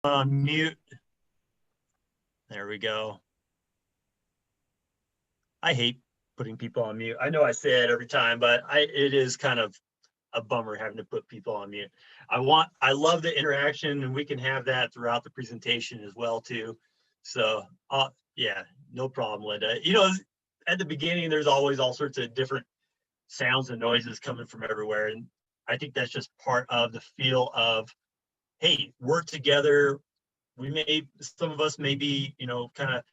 on mute. There we go. I hate putting people on mute. I know I say it every time, but it is kind of a bummer having to put people on mute. I love the interaction, and we can have that throughout the presentation as well too. So yeah, no problem, Linda. You know, at the beginning, there's always all sorts of different sounds and noises coming from everywhere. And I think that's just part of the feel of, hey, we're together. Some of us may be, kind of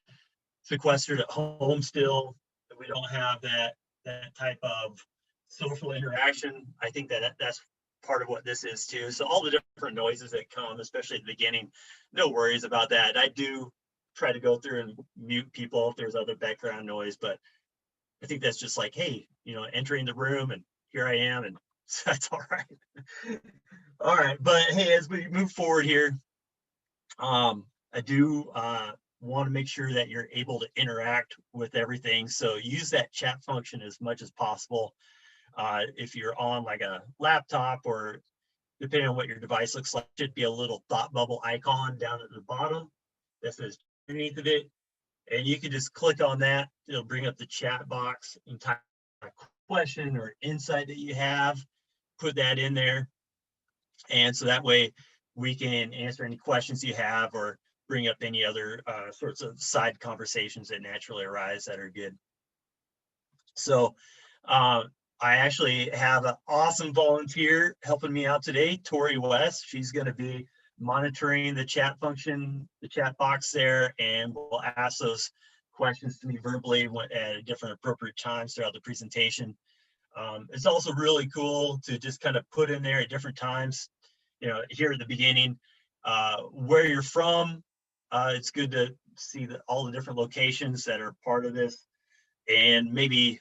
sequestered at home still. We don't have that type of social interaction. I think that's part of what this is too. So all the different noises that come, especially at the beginning, no worries about that. I do try to go through and mute people if there's other background noise, but I think that's just like, hey, entering the room and here I am, and that's all right. All right, but hey, as we move forward here, I do want to make sure that you're able to interact with everything. So use that chat function as much as possible. If you're on like a laptop, or depending on what your device looks like, should be a little thought bubble icon down at the bottom that says underneath of it. And you can just click on that. It'll bring up the chat box and type a question or insight that you have, put that in there. And so that way we can answer any questions you have or bring up any other sorts of side conversations that naturally arise that are good. So I actually have an awesome volunteer helping me out today, Tori West. She's going to be monitoring the chat function, the chat box there, and we'll ask those questions to me verbally at different appropriate times throughout the presentation. It's also really cool to just kind of put in there at different times, here at the beginning, where you're from. It's good to see all the different locations that are part of this, and maybe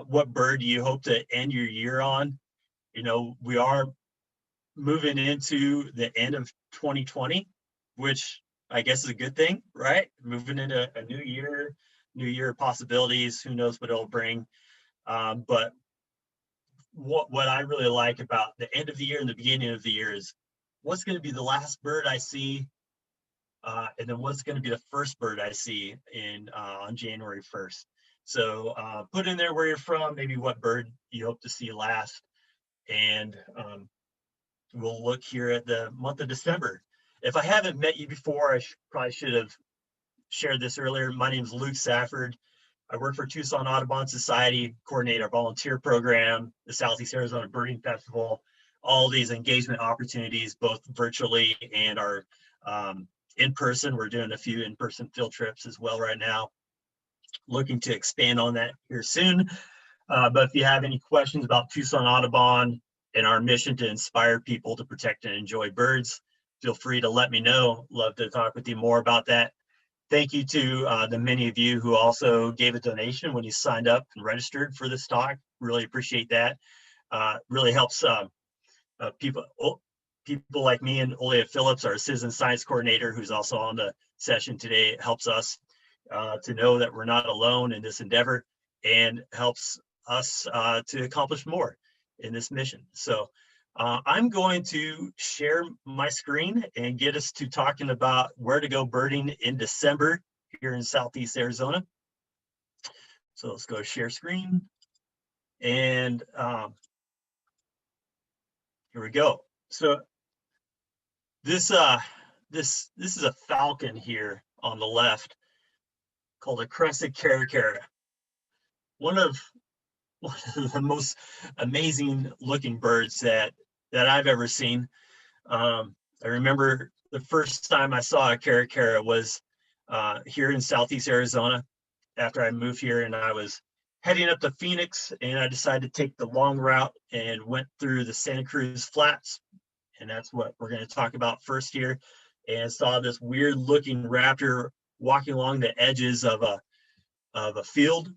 what bird do you hope to end your year on. We are moving into the end of 2020, which I guess is a good thing, right? Moving into a new year possibilities. Who knows what it'll bring? But what I really like about the end of the year and the beginning of the year is what's going to be the last bird I see, and then what's going to be the first bird I see on January 1st. So put in there where you're from, maybe what bird you hope to see last, and we'll look here at the month of December. If I haven't met you before, probably should have shared this earlier. My name is Luke Safford. I work for Tucson Audubon Society, coordinate our volunteer program, the Southeast Arizona Birding Festival, all these engagement opportunities, both virtually and our in person. We're doing a few in-person field trips as well right now. Looking to expand on that here soon. But if you have any questions about Tucson Audubon and our mission to inspire people to protect and enjoy birds, feel free to let me know. Love to talk with you more about that. Thank you to the many of you who also gave a donation when you signed up and registered for this talk. Really appreciate that. Really helps people like me, and Olia Phillips, our citizen science coordinator, who's also on the session today. It helps us to know that we're not alone in this endeavor, and helps us to accomplish more in this mission. So I'm going to share my screen and get us to talking about where to go birding in December here in Southeast Arizona. So let's go share screen, and here we go. So this is a falcon here on the left called a crested caracara. One of the most amazing looking birds that I've ever seen. I remember the first time I saw a caracara was here in Southeast Arizona after I moved here, and I was heading up to Phoenix, and I decided to take the long route and went through the Santa Cruz Flats, and that's what we're going to talk about first here, and saw this weird looking raptor walking along the edges of a field,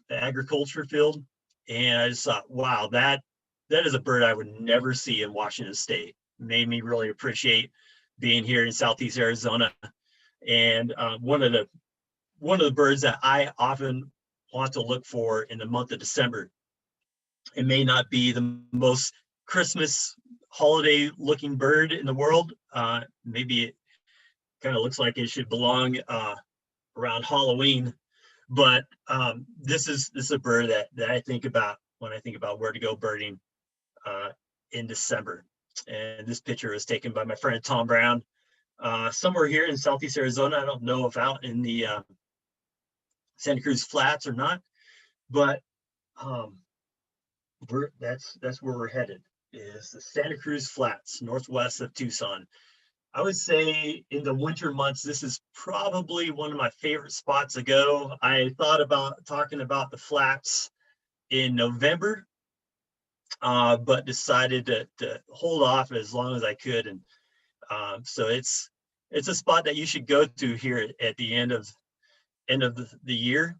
an agriculture field. And I just thought, wow, that is a bird I would never see in Washington State. Made me really appreciate being here in Southeast Arizona. And one of the birds that I often want to look for in the month of December. It may not be the most Christmas holiday looking bird in the world. Maybe Kind of looks like it should belong around Halloween. But this is a bird that I think about when I think about where to go birding in December. And this picture is taken by my friend Tom Brown, somewhere here in Southeast Arizona. I don't know if out in the Santa Cruz Flats or not, but that's where we're headed, is the Santa Cruz Flats, northwest of Tucson. I would say in the winter months, this is probably one of my favorite spots to go. I thought about talking about the flats in November, but decided to hold off as long as I could. And so it's a spot that you should go to here at the end of the year.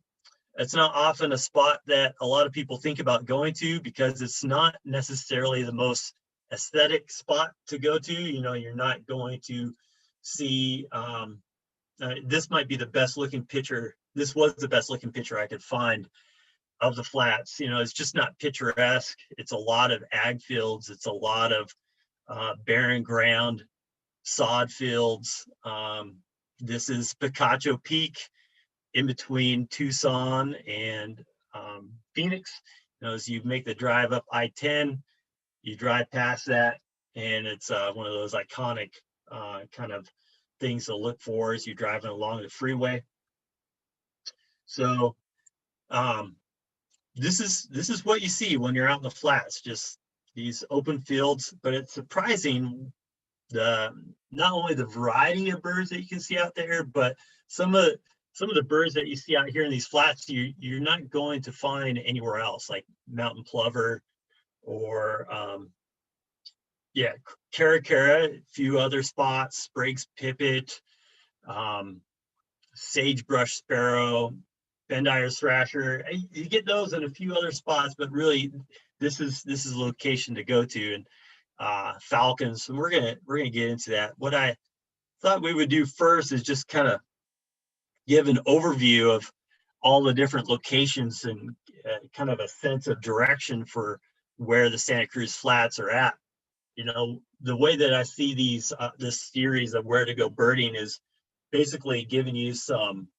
It's not often a spot that a lot of people think about going to because it's not necessarily the most aesthetic spot to go to. You know, you're not going to see, this might be the best looking picture. This was the best looking picture I could find of the flats. You know, it's just not picturesque. It's a lot of ag fields. It's a lot of barren ground, sod fields. This is Picacho Peak, in between Tucson and Phoenix. You know, as you make the drive up I-10, you drive past that, and it's one of those iconic kind of things to look for as you're driving along the freeway. So this is what you see when you're out in the flats, just these open fields. But it's surprising not only the variety of birds that you can see out there, but some of the birds that you see out here in these flats, you're not going to find anywhere else, like mountain plover or caracara, a few other spots, Sprague's pipit, sagebrush sparrow, Bendire's thrasher. You get those in a few other spots, but really this is a location to go to. And falcons, and we're gonna get into that. What I thought we would do first is just kind of give an overview of all the different locations and kind of a sense of direction for where the Santa Cruz Flats are at. You know, the way that I see this series of where to go birding is basically giving you some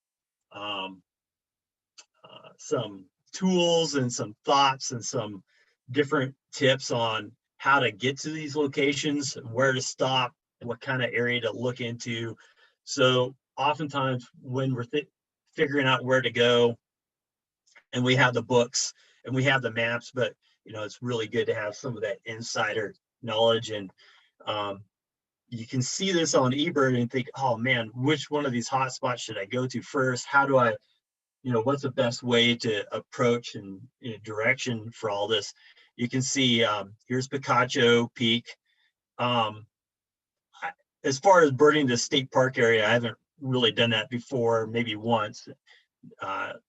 tools and some thoughts and some different tips on how to get to these locations, where to stop, what kind of area to look into. So oftentimes when we're figuring out where to go, and we have the books and we have the maps, but you know, it's really good to have some of that insider knowledge. And you can see this on eBird and think, oh man, which one of these hot spots should I go to first? How do I, you know, what's the best way to approach and direction for all this? You can see here's Picacho Peak. As far as birding the state park area, I haven't really done that before, maybe once.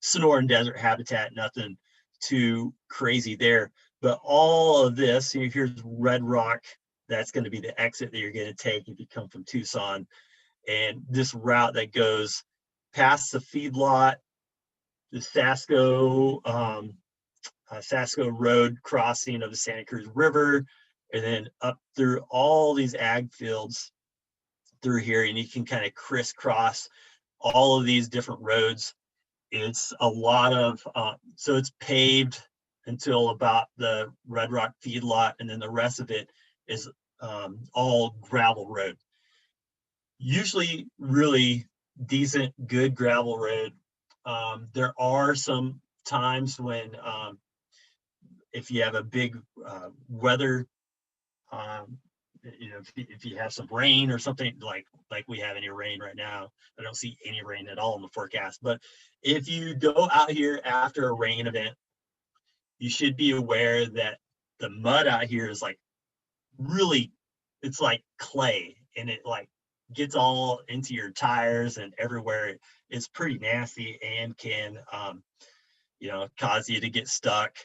Sonoran desert habitat, nothing too crazy there. But all of this, you know, here's Red Rock. That's going to be the exit that you're going to take if you come from Tucson. And this route that goes past the feedlot, the Sasco Road crossing of the Santa Cruz River, and then up through all these ag fields through here, and you can kind of crisscross all of these different roads. It's a lot of, so it's paved until about the Red Rock Feedlot, and then the rest of it is all gravel road. Usually really decent, good gravel road. There are some times when if you have a big weather, you know, if you have some rain or something, like we have any rain right now. I don't see any rain at all in the forecast. But if you go out here after a rain event, you should be aware that the mud out here is like really, it's like clay, and it like gets all into your tires and everywhere. It's pretty nasty and can you know, cause you to get stuck.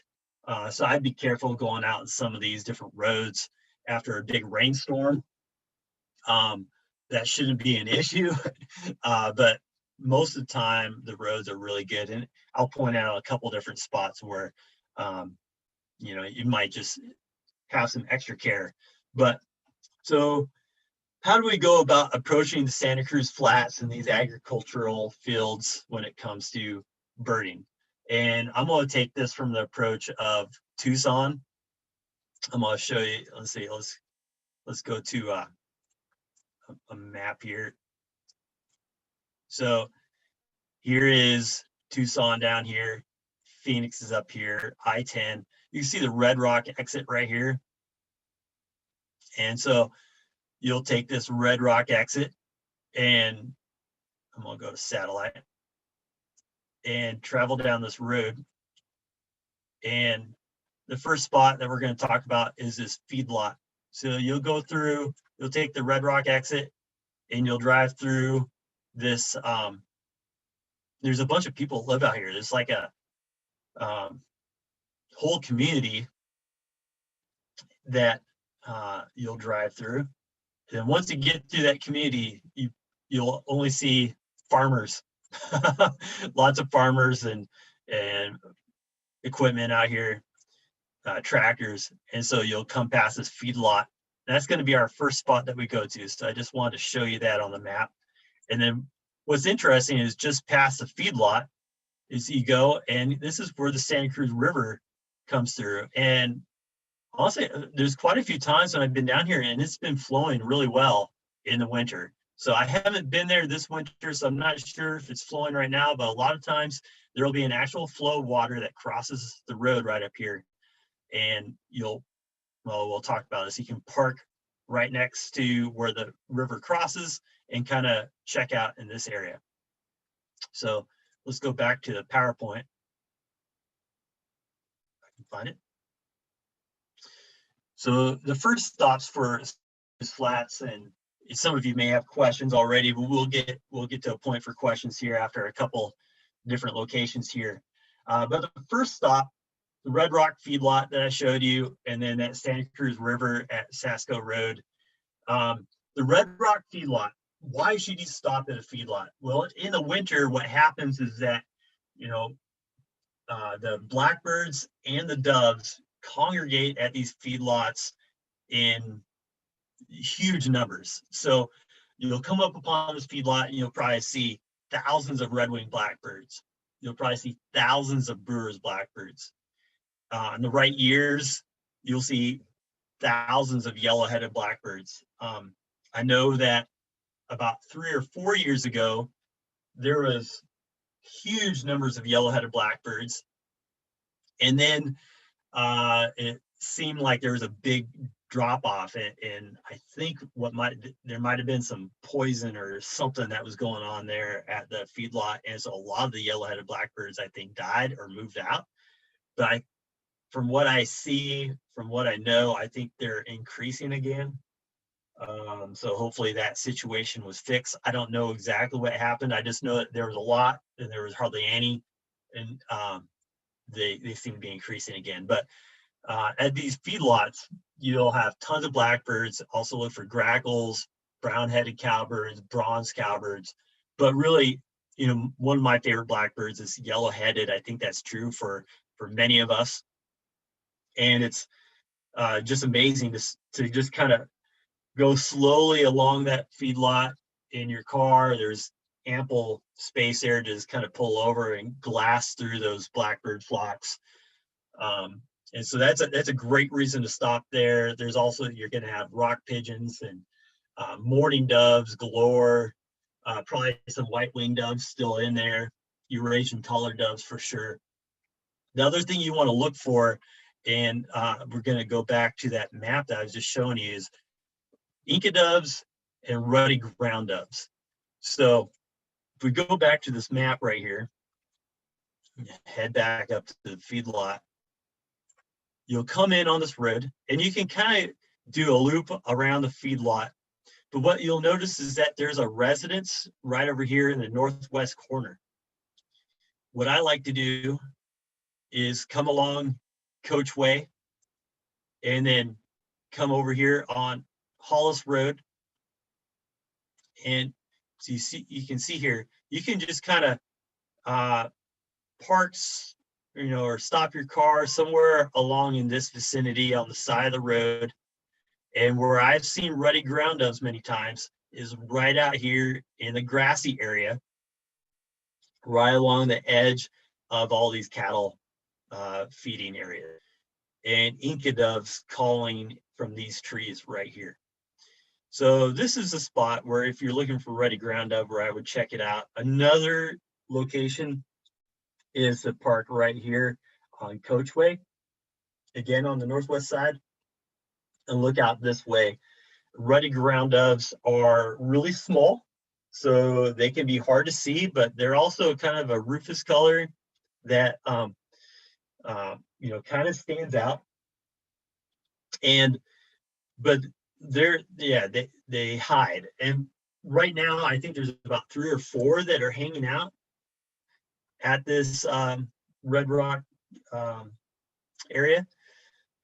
So I'd be careful going out in some of these different roads after a big rainstorm. That shouldn't be an issue, but most of the time the roads are really good. And I'll point out a couple different spots where, you know, you might just have some extra care. But so how do we go about approaching the Santa Cruz Flats and these agricultural fields when it comes to birding? And I'm going to take this from the approach of Tucson. I'm going to show you. Let's see. Let's go to a map here. So here is Tucson down here. Phoenix is up here. I-10. You can see the Red Rock exit right here. And so you'll take this Red Rock exit, and I'm going to go to satellite and travel down this road. And the first spot that we're going to talk about is this feedlot. So you'll go through, you'll take the Red Rock exit, and you'll drive through this. There's a bunch of people that live out here. There's like a whole community that you'll drive through. And once you get through that community, you'll only see farmers, lots of farmers and equipment out here, tractors. And so you'll come past this feedlot. That's going to be our first spot that we go to. So I just wanted to show you that on the map. And then what's interesting is just past the feedlot is you go, and this is where the Santa Cruz River comes through. And honestly, there's quite a few times when I've been down here and it's been flowing really well in the winter. So I haven't been there this winter, so I'm not sure if it's flowing right now, but a lot of times there'll be an actual flow of water that crosses the road right up here. And we'll talk about this. You can park right next to where the river crosses and kind of check out in this area. So let's go back to the PowerPoint. I can find it. So the first stops for flats, and some of you may have questions already, but we'll get to a point for questions here after a couple different locations here. But the first stop, the Red Rock Feedlot that I showed you, and then that Santa Cruz River at Sasco Road. The Red Rock Feedlot, why should you stop at a feedlot? Well, in the winter, what happens is that, the blackbirds and the doves congregate at these feedlots in huge numbers. So you'll come up upon this feedlot and you'll probably see thousands of red-winged blackbirds. You'll probably see thousands of Brewer's blackbirds. In the right years, you'll see thousands of yellow-headed blackbirds. I know that about 3 or 4 years ago, there was huge numbers of yellow-headed blackbirds. And then it seemed like there was a big drop off, and I think there might have been some poison or something that was going on there at the feedlot, and so a lot of the yellow-headed blackbirds I think died or moved out. But from what I see, from what I know, I think they're increasing again. So hopefully that situation was fixed. I don't know exactly what happened. I just know that there was a lot and there was hardly any, and they seem to be increasing again. But at these feedlots, you'll have tons of blackbirds. Also look for grackles, brown-headed cowbirds, bronze cowbirds. But really, one of my favorite blackbirds is yellow-headed. I think that's true for many of us. And it's just amazing to just kind of go slowly along that feedlot in your car. There's ample space there to just kind of pull over and glass through those blackbird flocks. And so that's a great reason to stop there. There's also, you're going to have rock pigeons and mourning doves galore, probably some white-winged doves still in there, Eurasian collared doves for sure. The other thing you want to look for, and we're going to go back to that map that I was just showing you, is Inca doves and ruddy ground doves. So if we go back to this map right here, head back up to the feedlot, you'll come in on this road and you can kind of do a loop around the feedlot. But what you'll notice is that there's a residence right over here in the northwest corner. What I like to do is come along Coach Way and then come over here on Hollis Road. And so you can see here, you can just kind of park, or stop your car somewhere along in this vicinity on the side of the road. And where I've seen ruddy ground doves many times is right out here in the grassy area, right along the edge of all these cattle feeding areas. And Inca doves calling from these trees right here. So this is a spot where if you're looking for ruddy ground dove, where I would check it out. Another location is the park right here on Coachway, again on the northwest side. And look out this way. Ruddy ground doves are really small, so they can be hard to see, but they're also kind of a rufous color that you know, kind of stands out. And but they hide. And right now I think there's about 3 or 4 that are hanging out at this Red Rock area.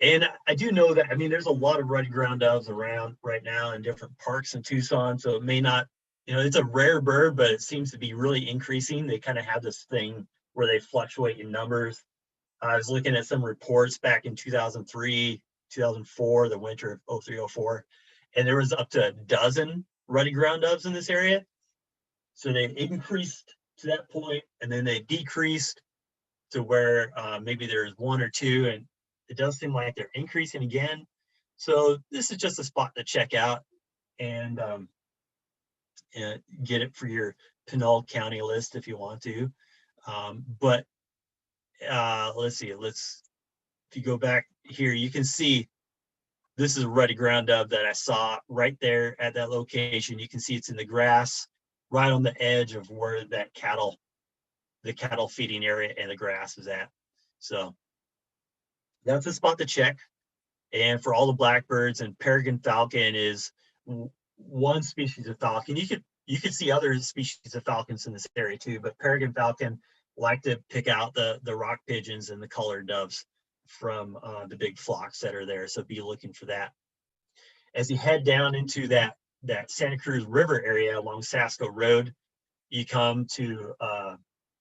And I do know that, I mean, there's a lot of ruddy ground doves around right now in different parks in Tucson, so it may not, you know, it's a rare bird, but it seems to be really increasing. They kind of have this thing where they fluctuate in numbers. I was looking at some reports back in 2003, 2004, the winter of 0304, and there was up to a dozen ruddy ground doves in this area. So they increased to that point, and then they decreased to where maybe there's 1 or 2, and it does seem like they're increasing again. So this is just a spot to check out and get it for your Pinal County list if you want to. But let's see, if you go back here, you can see this is a ruddy ground dove that I saw right there at that location. You can see it's in the grass, right on the edge of where that the cattle feeding area and the grass is at. So that's a spot to check. And for all the blackbirds, and peregrine falcon is one species of falcon. You could see other species of falcons in this area too, but peregrine falcon like to pick out the rock pigeons and the colored doves from the big flocks that are there. So be looking for that. As you head down into that Santa Cruz River area along Sasco Road, you come to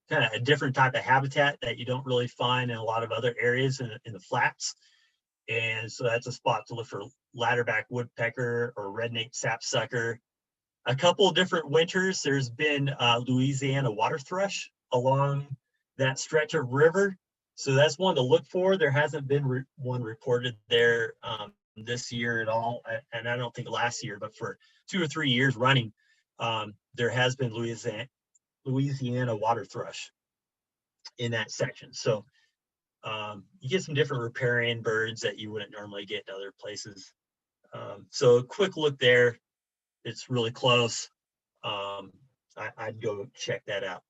kind of a different type of habitat that you don't really find in a lot of other areas in the flats. And so that's a spot to look for ladderback woodpecker or red-naped sapsucker. A couple of different winters, there's been Louisiana water thrush along that stretch of river. So that's one to look for. There hasn't been one reported there this year at all. And I don't think last year, but for 2 or 3 years running, there has been Louisiana water thrush in that section. So you get some different riparian birds that you wouldn't normally get in other places. So a quick look there. It's really close. I'd go check that out.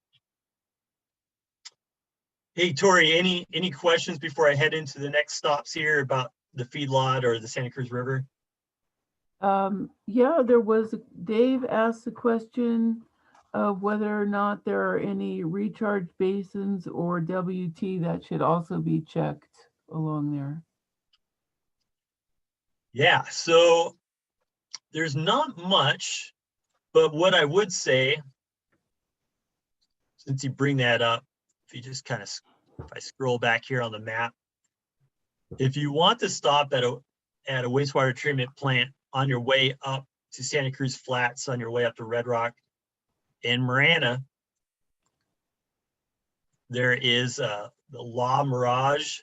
Hey, Tori, any questions before I head into the next stops here about the feedlot or the Santa Cruz River? Yeah, Dave asked the question of whether or not there are any recharge basins or WT that should also be checked along there. Yeah, so there's not much, but what I would say, since you bring that up, if you just kind of, if I scroll back here on the map, if you want to stop at a wastewater treatment plant on your way up to Santa Cruz Flats, on your way up to Red Rock and Marana, there is the La Mirage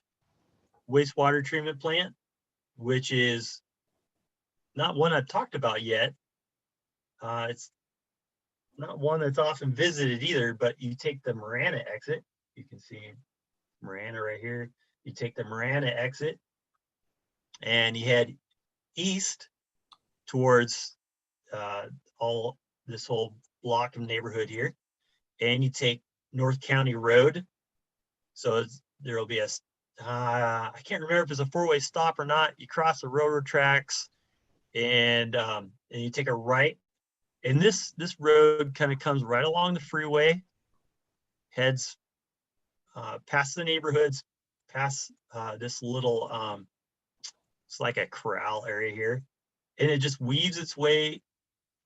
wastewater treatment plant, which is not one I've talked about yet. It's not one that's often visited either, but you take the Marana exit. You can see Marana right here. You take the Marana exit and you head east towards this whole block of neighborhood here, and you take North County Road. So there'll be I can't remember if it's a 4-way stop or not. You cross the railroad tracks and you take a right, and this road kind of comes right along the freeway, heads past the neighborhoods, past this little it's like a corral area here, and it just weaves its way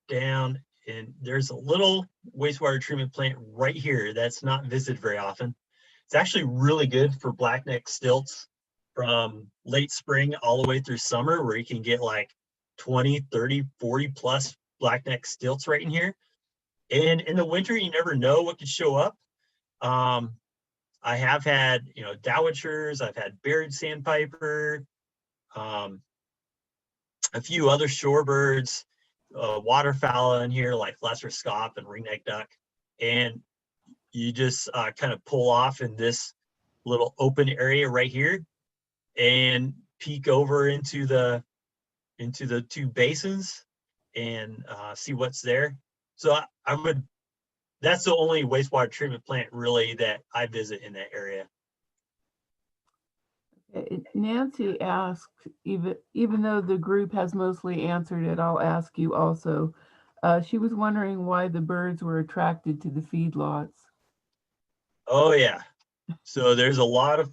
down, and there's a little wastewater treatment plant right here that's not visited very often. It's actually really good for blackneck stilts from late spring all the way through summer, where you can get like 20, 30, 40 plus blackneck stilts right in here. And in the winter, you never know what could show up. I have had, dowitchers, I've had bearded sandpiper, a few other shorebirds, waterfowl in here like lesser scaup and ringneck duck. And you just kind of pull off in this little open area right here and peek over into the two basins and see what's there. So that's the only wastewater treatment plant really that I visit in that area. Nancy asked, even though the group has mostly answered it, I'll ask you also. She was wondering why the birds were attracted to the feedlots. Oh yeah. So there's a lot of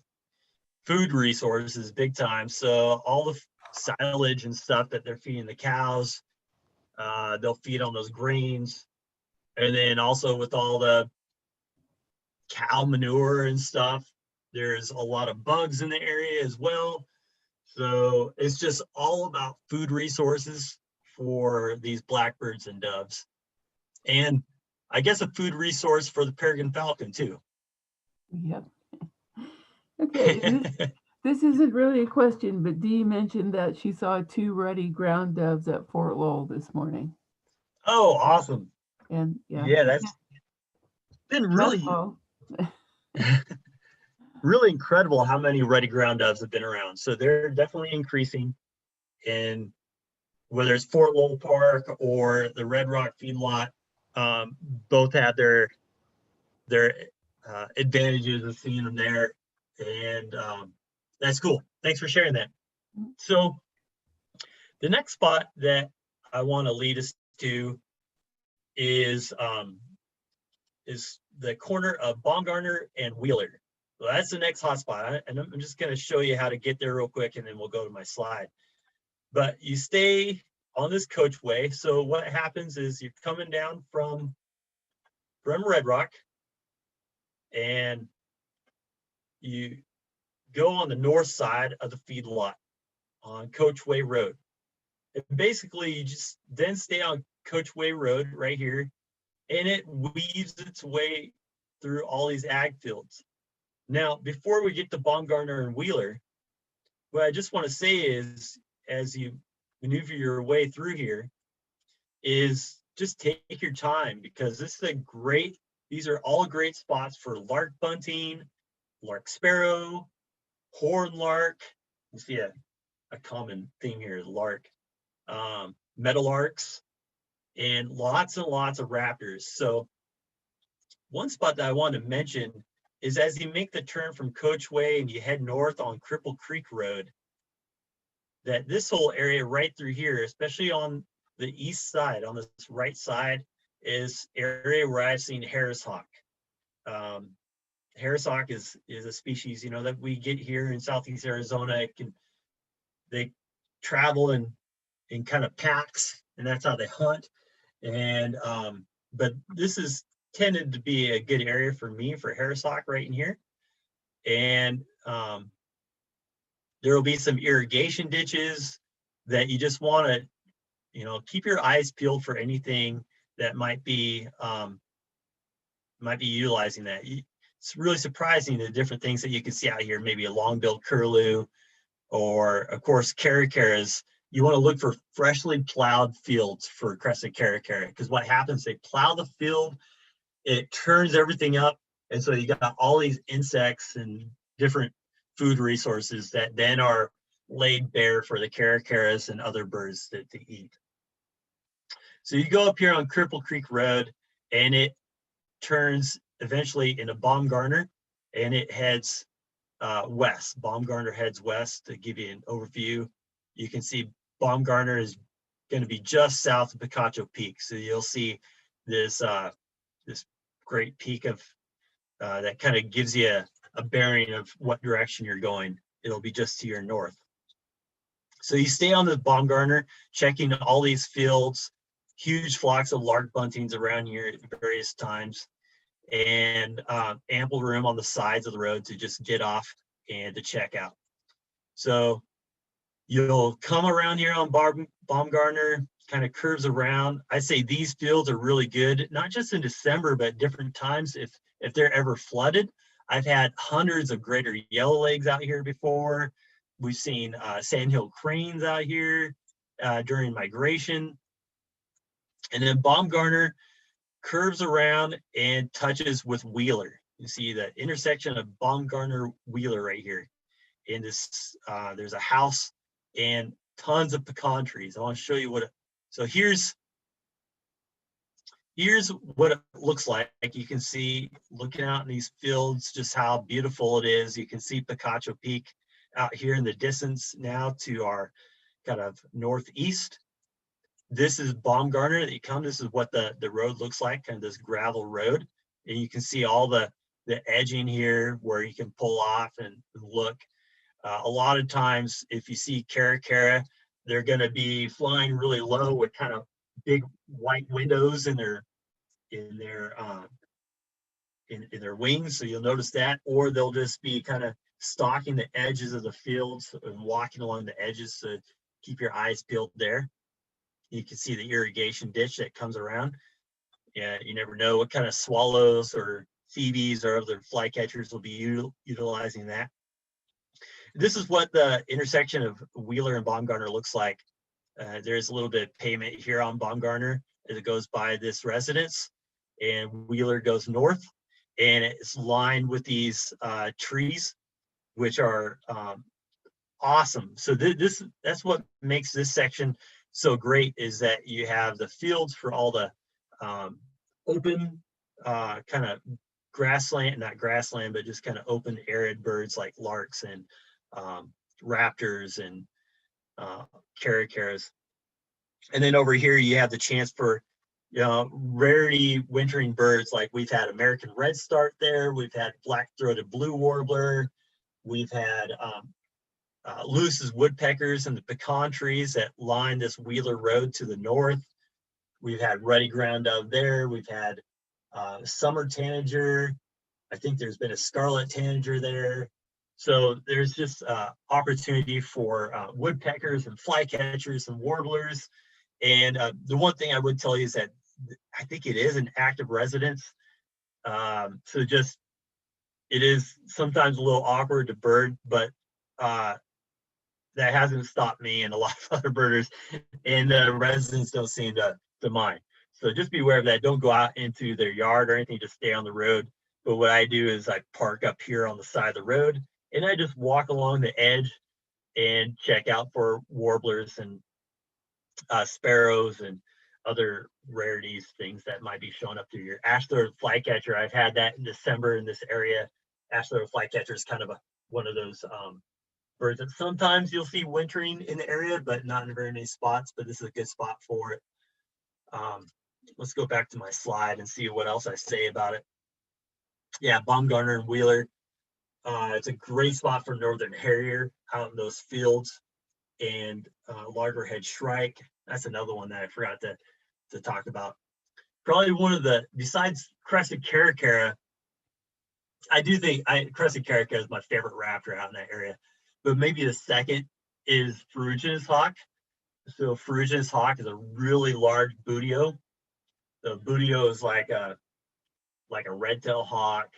food resources, big time. So all the silage and stuff that they're feeding the cows, they'll feed on those grains. And then also with all the cow manure and stuff, there's a lot of bugs in the area as well. So it's just all about food resources for these blackbirds and doves. And I guess a food resource for the peregrine falcon too. Yep. Okay, this isn't really a question, but Dee mentioned that she saw 2 ruddy ground doves at Fort Lowell this morning. Oh, awesome. And yeah, that's been really, really incredible how many ruddy ground doves have been around. So they're definitely increasing. And whether it's Fort Lowell Park or the Red Rock Feedlot, both have their advantages of seeing them there. And that's cool. Thanks for sharing that. So the next spot that I want to lead us to is the corner of Baumgartner and Wheeler. So that's the next hotspot. And I'm just going to show you how to get there real quick, and then we'll go to my slide. But you stay on this coachway. So what happens is you're coming down from Red Rock, and you go on the north side of the feedlot on Coachway Road. And basically, you just then stay on Coachway Road right here, and it weaves its way through all these ag fields. Now, before we get to Baumgartner and Wheeler, what I just want to say is, as you maneuver your way through here, is just take your time, because these are all great spots for lark bunting, lark sparrow, horn lark. You see a common theme here, lark, meadowlarks, and lots of raptors. So one spot that I want to mention is as you make the turn from Coachway and you head north on Cripple Creek Road, that this whole area right through here, especially on the east side, on this right side, is area where I've seen Harris hawk. Harris hawk is a species, that we get here in Southeast Arizona. They travel in kind of packs, and that's how they hunt. And but this is tended to be a good area for me for Harris hawk right in here. And there will be some irrigation ditches that you just want to, keep your eyes peeled for anything that might be utilizing that. It's really surprising the different things that you can see out here. Maybe a long-billed curlew, or of course caracaras. You want to look for freshly plowed fields for crested caracara, because what happens, they plow the field, it turns everything up, and so you got all these insects and different food resources that then are laid bare for the caracaras and other birds to eat. So you go up here on Cripple Creek Road, and it turns eventually into Baumgartner, and it heads west. Baumgartner heads west. To give you an overview, you can see Baumgartner is going to be just south of Picacho Peak. So you'll see this this great peak of that kind of gives you a bearing of what direction you're going. It'll be just to your north. So you stay on the Baumgartner, checking all these fields, huge flocks of lark buntings around here at various times, and ample room on the sides of the road to just get off and to check out. So You'll come around here on Baumgartner, kind of curves around. I say these fields are really good, not just in December, but different times if they're ever flooded. I've had hundreds of greater yellowlegs out here before. We've seen sandhill cranes out here during migration. And then Baumgartner curves around and touches with Wheeler. You see the intersection of Baumgartner Wheeler right here. In this, there's a house and tons of pecan trees. I want to show you what. So here's what it looks like. You can see, looking out in these fields, just how beautiful it is. You can see Picacho Peak out here in the distance now to our kind of northeast. This is Baumgartner that you come. This is what the road looks like, kind of this gravel road. And you can see all the edging here where you can pull off and look. A lot of times, if you see caracara, they're going to be flying really low with kind of big white windows in their wings. So you'll notice that, or they'll just be kind of stalking the edges of the fields and walking along the edges to keep your eyes peeled there. You can see the irrigation ditch that comes around. Yeah, you never know what kind of swallows or phoebes or other flycatchers will be utilizing that. This is what the intersection of Wheeler and Baumgartner looks like. There's a little bit of pavement here on Baumgartner as it goes by this residence, and Wheeler goes north, and it's lined with these trees, which are awesome. So that's what makes this section so great, is that you have the fields for all the open kind of grassland, not grassland, but just kind of open arid birds like larks and raptors and caracaras. And then over here you have the chance for rarity wintering birds, like we've had American redstart there, we've had black-throated blue warbler, we've had Lewis's woodpeckers and the pecan trees that line this Wheeler Road to the north. We've had ruddy ground dove there. We've had summer tanager. I think there's been a scarlet tanager there. So there's just opportunity for woodpeckers and flycatchers and warblers. And the one thing I would tell you is that I think it is an active residence. So just, it is sometimes a little awkward to bird, but that hasn't stopped me and a lot of other birders, and the residents don't seem to mind. So just be aware of that. Don't go out into their yard or anything, just stay on the road. But what I do is I park up here on the side of the road and I just walk along the edge and check out for warblers and sparrows and other rarities, things that might be showing up through your ash-throated flycatcher. I've had that in December in this area. Ash-throated flycatcher is kind of one of those birds that sometimes you'll see wintering in the area, but not in very many spots. But this is a good spot for it. Let's go back to my slide and see what else I say about it. Yeah, Baumgartner and Wheeler. It's a great spot for northern harrier out in those fields, and loggerhead shrike. That's another one that I forgot to talk about. Probably one of the, besides crested caracara, I do think crested caracara is my favorite raptor out in that area, but maybe the second is ferruginous hawk. So ferruginous hawk is a really large buteo. The buteo is like a red-tailed hawk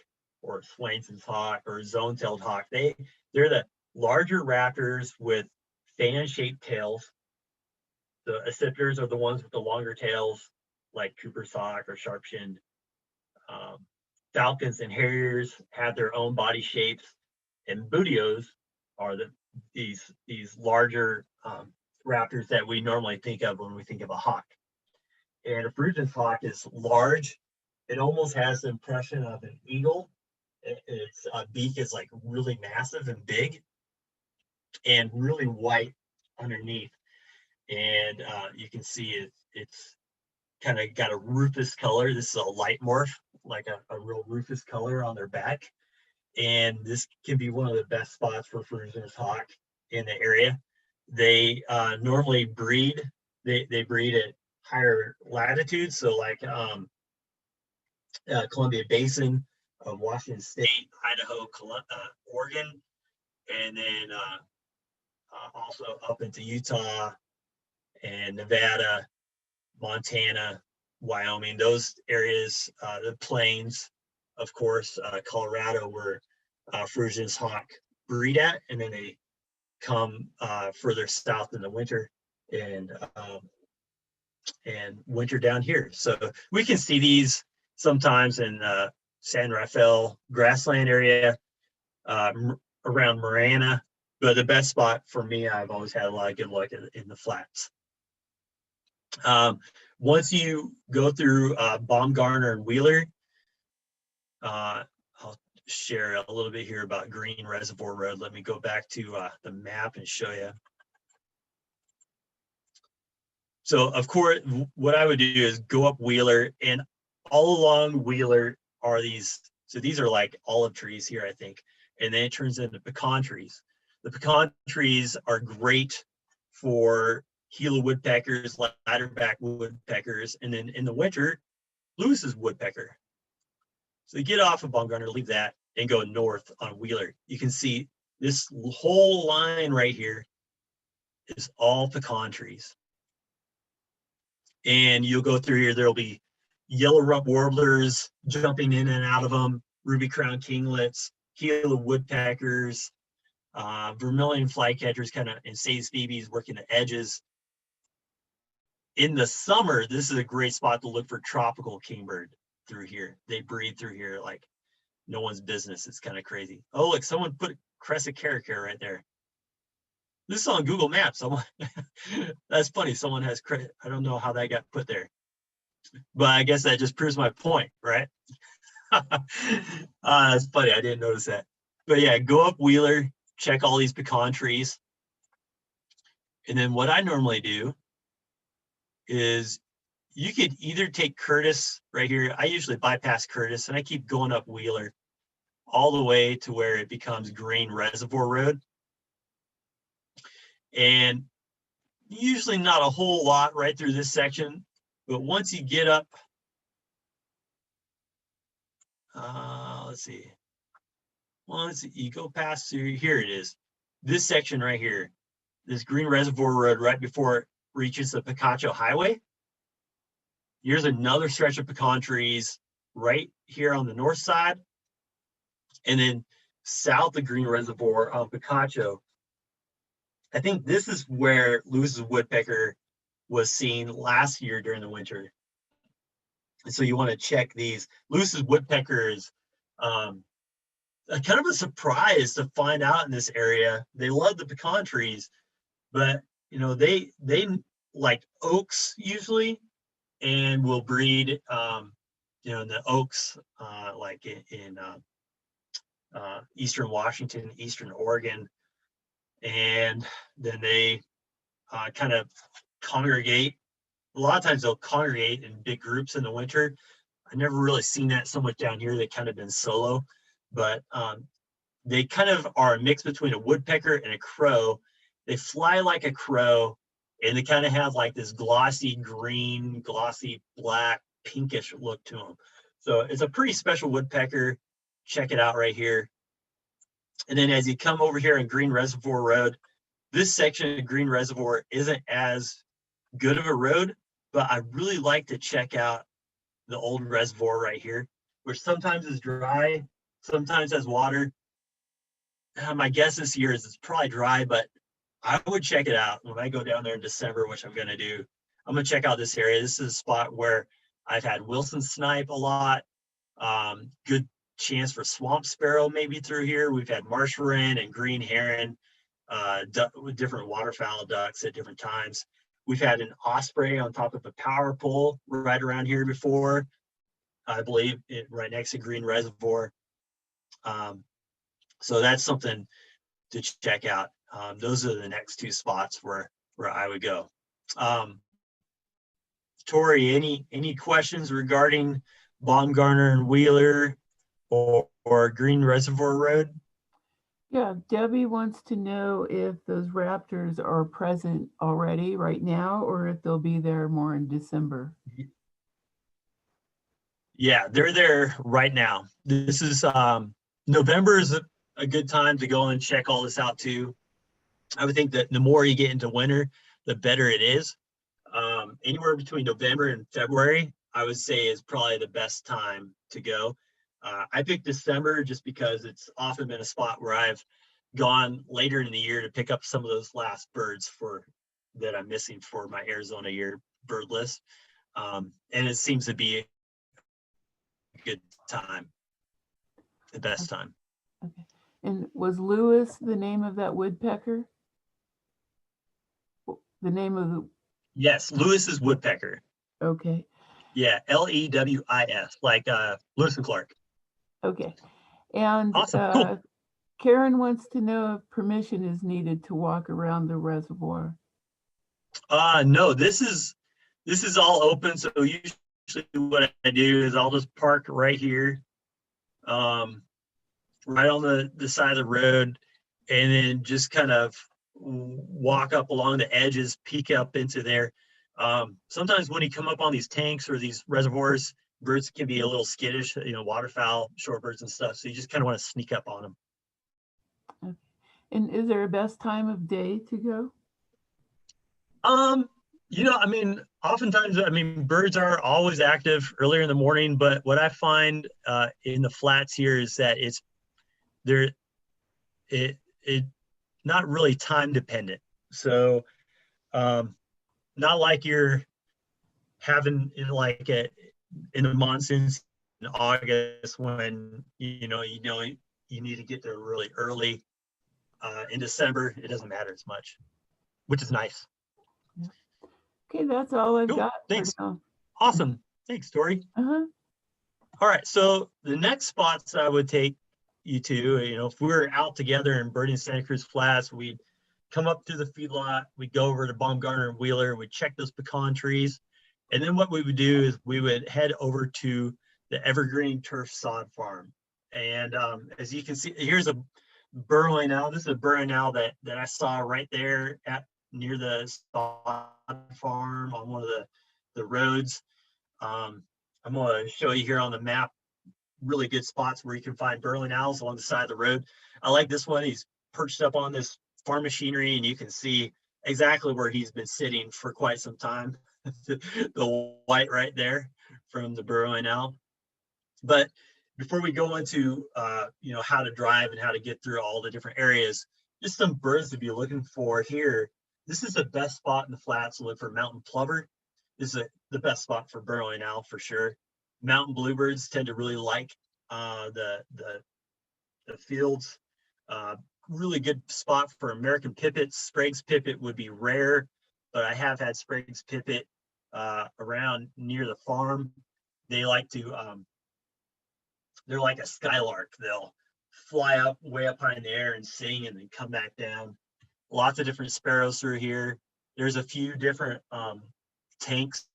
or Swainson's hawk or zone-tailed hawk. They're the larger raptors with fan-shaped tails. The accipiters are the ones with the longer tails, like Cooper's hawk or sharp-shinned. Falcons and harriers have their own body shapes, and buteos are these larger raptors that we normally think of when we think of a hawk. And a ferruginous hawk is large. It almost has the impression of an eagle. Its beak is like really massive and big and really white underneath. And you can see it's kind of got a rufous color. This is a light morph, like a real rufous color on their back. And this can be one of the best spots for ferruginous hawk in the area. They normally breed. They breed at higher latitudes, so like Columbia Basin of Washington State, Idaho, Oregon, and then also up into Utah and Nevada, Montana, Wyoming, those areas, the plains, of course, Colorado, where Frisian's hawk breed at, and then they come further south in the winter and winter down here. So we can see these sometimes in San Rafael grassland area, around Marana, but the best spot for me, I've always had a lot of good luck in the flats. Once you go through Baumgartner and Wheeler, I'll share a little bit here about Green Reservoir Road. Let me go back to the map and show you. So of course, what I would do is go up Wheeler, and all along Wheeler are these, so these are like olive trees here, I think, and then it turns into pecan trees. The pecan trees are great for Gila woodpeckers, ladderback woodpeckers, and then in the winter, Lewis's woodpecker. So you get off of Baumgartner, leave that, and go north on Wheeler. You can see this whole line right here is all pecan trees. And you'll go through here, there'll be yellow rump warblers jumping in and out of them, ruby crown kinglets, Gila woodpeckers, vermilion flycatchers, kind of, and Say's phoebes working the edges. In the summer, this is a great spot to look for tropical kingbird through here. They breed through here like no one's business. It's kind of crazy. Oh, look, someone put crescent caracal right there. This is on Google Maps. That's funny. Someone has credit. I don't know how that got put there, but I guess that just proves my point, right? That's funny. I didn't notice that. But yeah, go up Wheeler, check all these pecan trees. And then what I normally do is you could either take Curtis right here. I usually bypass Curtis and I keep going up Wheeler all the way to where it becomes Green Reservoir Road. And usually not a whole lot right through this section, but once you get up, let's see, once you go past through, here it is, this section right here, this Green Reservoir Road right before it reaches the Picacho Highway. Here's another stretch of pecan trees right here on the north side. And then south of Green Reservoir on Picacho, I think this is where Lewis's woodpecker was seen last year during the winter. And so you want to check these. Lewis's woodpecker is kind of a surprise to find out in this area. They love the pecan trees, but you know, they like oaks usually, and will breed you know, in the oaks like in eastern Washington, eastern Oregon. And then they kind of congregate. A lot of times they'll congregate in big groups in the winter. I've never really seen that so much down here. They kind of been solo, but they kind of are a mix between a woodpecker and a crow. They fly like a crow, and they kind of have like this glossy green, glossy black, pinkish look to them. So it's a pretty special woodpecker. Check it out right here. And then as you come over here on Green Reservoir Road, this section of Green Reservoir isn't as good of a road, but I really like to check out the old reservoir right here, which sometimes is dry, sometimes has water. My guess this year is it's probably dry, but I would check it out when I go down there in December, which I'm going to do. I'm going to check out this area. This is a spot where I've had Wilson snipe a lot. Good chance for swamp sparrow maybe through here. We've had marsh wren and green heron, with different waterfowl ducks at different times. We've had an osprey on top of a power pole right around here before, I believe, right next to Green Reservoir. So that's something to check out. Those are the next two spots where I would go. Tori, any questions regarding Baumgartner and Wheeler or Green Reservoir Road? Yeah, Debbie wants to know if those raptors are present already right now, or if they'll be there more in December. Yeah, they're there right now. This is November is a good time to go and check all this out too. I would think that the more you get into winter, the better it is. Anywhere between November and February, I would say is probably the best time to go. I picked December just because it's often been a spot where I've gone later in the year to pick up some of those last birds that I'm missing for my Arizona year bird list. And it seems to be a good time, the best time. Okay. And was Lewis the name of that woodpecker? The name of the, Yes, Lewis's woodpecker. okay, Yeah, Lewis, like Lewis and Clark. okay. And Awesome, cool. Karen wants to know if permission is needed to walk around the reservoir. No, this is all open. So usually what I do is I'll just park right here, right on the side of the road, and then just kind of walk up along the edges, peek up into there. Sometimes when you come up on these tanks or these reservoirs, birds can be a little skittish, waterfowl, shorebirds and stuff. So you just kind of want to sneak up on them. Okay. And is there a best time of day to go? I mean, oftentimes, I mean, birds are always active earlier in the morning, but what I find in the flats here is that it not really time dependent. So, not like you're having in the monsoons in August when you need to get there really early. In December, it doesn't matter as much, which is nice. Okay, that's all I've Cool. got. Thanks. Awesome. Thanks, Tori. Uh-huh. All right. So the next spots I would take you to, if we were out together in birding Santa Cruz Flats, we'd come up to the feedlot, we'd go over to Baumgartner and Wheeler, we'd check those pecan trees. And then what we would do is we would head over to the Evergreen Turf Sod Farm. And as you can see, here's a burrowing owl. This is a burrowing owl that I saw right there near the sod farm on one of the roads. I'm going to show you here on the map really good spots where you can find burrowing owls along the side of the road. I like this one. He's perched up on this farm machinery, and you can see exactly where he's been sitting for quite some time. The white right there from the burrowing owl. But before we go into how to drive and how to get through all the different areas, just some birds to be looking for here. This is the best spot in the flats to look for mountain plover. This is the best spot for burrowing owl for sure. Mountain bluebirds tend to really like the fields. Really good spot for American pipits. Sprague's pipit would be rare, but I have had Sprague's pipit around near the farm. They like to, they're like a skylark. They'll fly up way up high in the air and sing and then come back down. Lots of different sparrows through here. There's a few different tanks,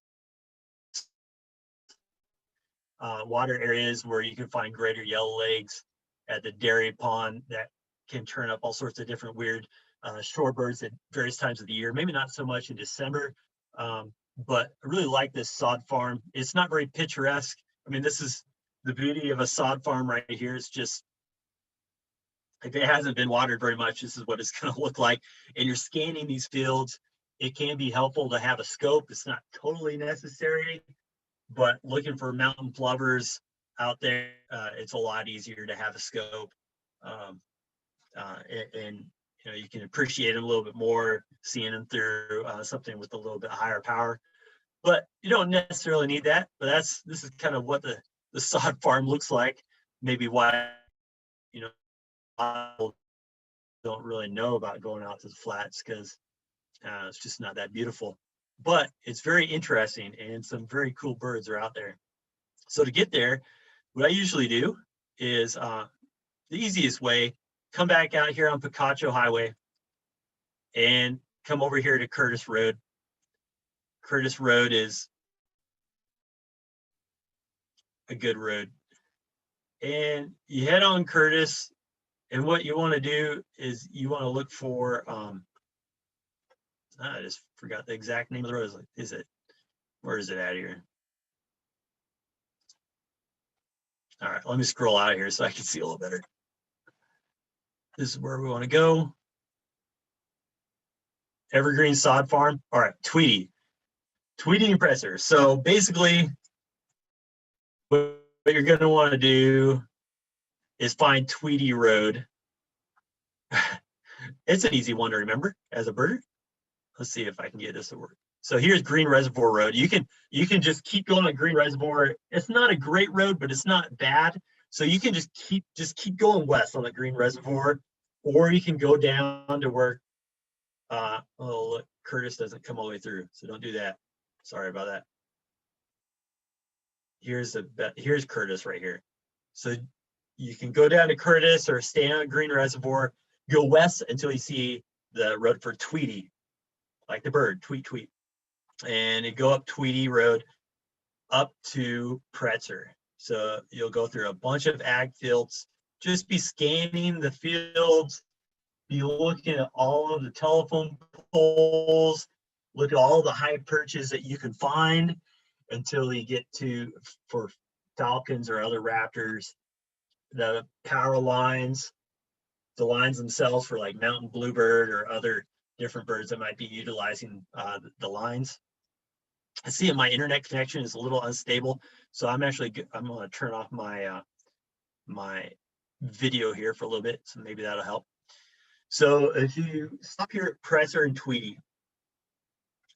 water areas where you can find greater yellowlegs at the dairy pond that can turn up all sorts of different weird shorebirds at various times of the year. Maybe not so much in December, but I really like this sod farm. It's not very picturesque. I mean, this is the beauty of a sod farm right here. It's just, if it hasn't been watered very much, this is what it's going to look like. And you're scanning these fields. It can be helpful to have a scope. It's not totally necessary, but looking for mountain plovers out there, it's a lot easier to have a scope. And you can appreciate them a little bit more, seeing them through something with a little bit higher power. But you don't necessarily need that. But this is kind of what the sod farm looks like. Maybe why people don't really know about going out to the flats, because it's just not that beautiful. But it's very interesting, and some very cool birds are out there. So to get there, what I usually do is the easiest way, come back out here on Picacho Highway and come over here to Curtis Road. Curtis Road is a good road. And you head on Curtis, and what you want to do is you want to look for, I just forgot the exact name of the road. Where is it at here? All right, let me scroll out here so I can see a little better. This is where we want to go. evergreen sod farm. All right, Tweety and Presser. So basically, what you're going to want to do is find Tweety Road. It's an easy one to remember as a bird. Let's see if I can get this to work. So here's Green Reservoir Road. You can just keep going on Green Reservoir. It's not a great road, but it's not bad. So you can just keep going west on the Green Reservoir, or you can go down to where oh look, Curtis doesn't come all the way through, so don't do that. Sorry about that. Here's Curtis right here. So you can go down to Curtis or stay on Green Reservoir, go west until you see the road for Tweety, like the bird, tweet, tweet. And you go up Tweety Road up to Pretzer. So you'll go through a bunch of ag fields, just be scanning the fields, be looking at all of the telephone poles, look at all the high perches that you can find until you get to, for falcons or other raptors, the power lines, the lines themselves for like mountain bluebird or other different birds that might be utilizing the lines. I see my internet connection is a little unstable, so I'm going to turn off my my video here for a little bit, so maybe that'll help. So if you stop here at Presser and Tweety,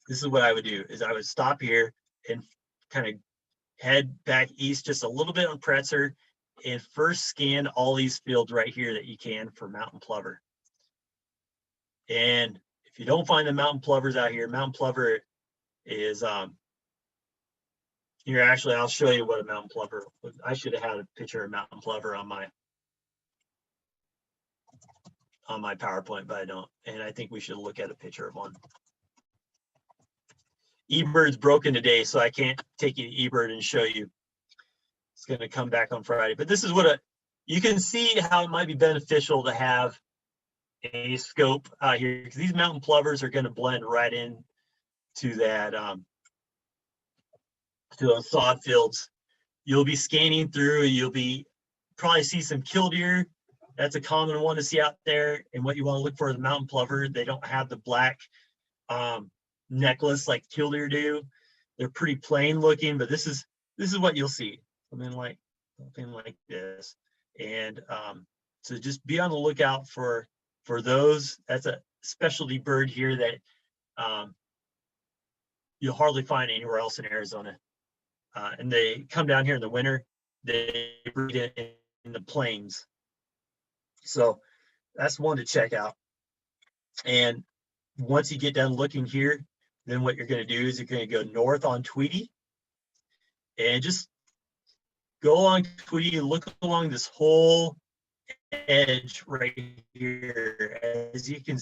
this is what I would do, is I would stop here and kind of head back east just a little bit on Pretzer and first scan all these fields right here that you can for mountain plover. And if you don't find the mountain plovers out here, mountain plover is here. Actually, I'll show you what a mountain plover. I should have had a picture of mountain plover on my PowerPoint, but I don't. And I think we should look at a picture of one. eBird's broken today, so I can't take you to eBird and show you. It's going to come back on Friday. But this is what you can see how it might be beneficial to have a scope out here, because these mountain plovers are going to blend right in to that to those sod fields. You'll be scanning through, you'll be probably see some killdeer. That's a common one to see out there. And what you want to look for is the mountain plover. They don't have the black necklace like killdeer do. They're pretty plain looking, but this is what you'll see. Something like this. And so just be on the lookout for those. That's a specialty bird here that you'll hardly find anywhere else in Arizona. And they come down here in the winter. They breed it in the plains. So that's one to check out. And once you get done looking here, then what you're going to do is you're going to go north on Tweety and just go along Tweety and look along this whole edge right here. As you can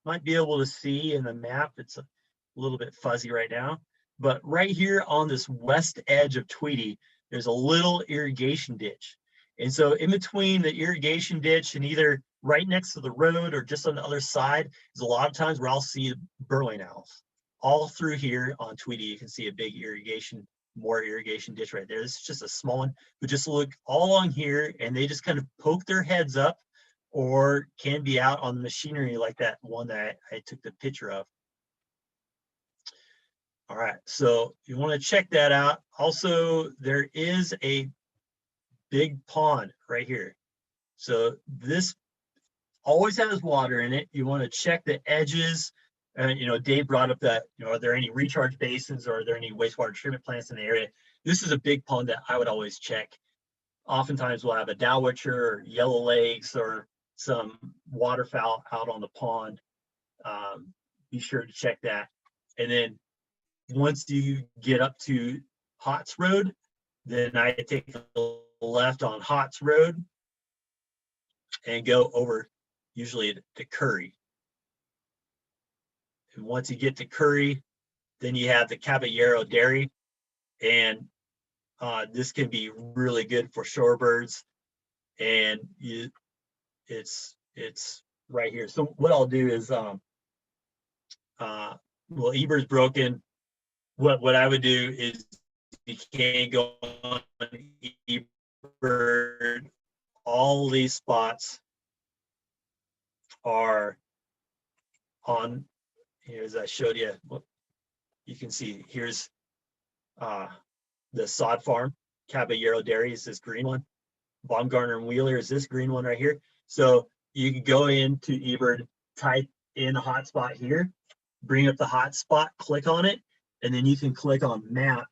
might be able to see in the map, it's a little bit fuzzy right now, but right here on this west edge of Tweety, there's a little irrigation ditch. And so in between the irrigation ditch and either right next to the road or just on the other side is a lot of times where I'll see Burling Owls. All through here on Tweety, you can see a big more irrigation ditch right there. This is just a small one, but just look all along here and they just kind of poke their heads up or can be out on the machinery like that one that I took the picture of. All right, so you want to check that out. Also, there is a big pond right here. So this always has water in it. You want to check the edges. Dave brought up that, are there any recharge basins or are there any wastewater treatment plants in the area? This is a big pond that I would always check. Oftentimes we'll have a dowitcher or yellow legs or some waterfowl out on the pond. Be sure to check that. And then once you get up to Hots Road, then I take a left on Hots Road and go over usually to Curry. And once you get to Curry, then you have the Caballero Dairy, and this can be really good for shorebirds. And it's right here. So what I'll do is, eBird's broken. What I would do is you can go on eBird. All these spots are on Here's, I showed you, you can see here's the sod farm. Caballero Dairy is this green one. Baumgartner and Wheeler is this green one right here. So you can go into eBird, type in the hotspot here, bring up the hotspot, click on it, and then you can click on map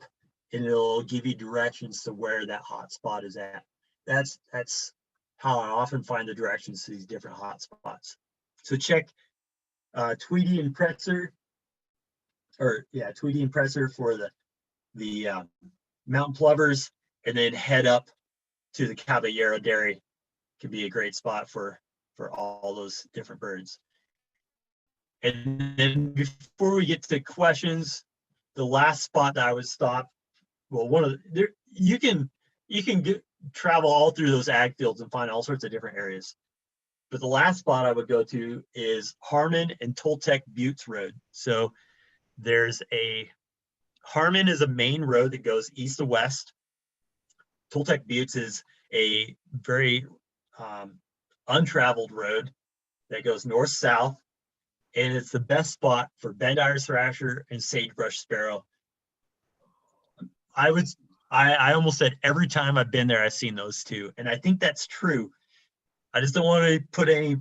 and it'll give you directions to where that hotspot is at. That's how I often find the directions to these different hotspots. So check Tweety and Pretzer, Tweety and Pretzer for the mountain plovers, and then head up to the Caballero Dairy. Could be a great spot for all those different birds. And then before we get to questions, the last spot that I would stop, well, you can travel all through those ag fields and find all sorts of different areas. But the last spot I would go to is Harmon and Toltec Buttes Road. So Harmon is a main road that goes east to west. Toltec Buttes is a very untraveled road that goes north-south, and it's the best spot for bend iris thrasher and sagebrush sparrow. I almost said every time I've been there, I've seen those two, and I think that's true. I just don't want to put any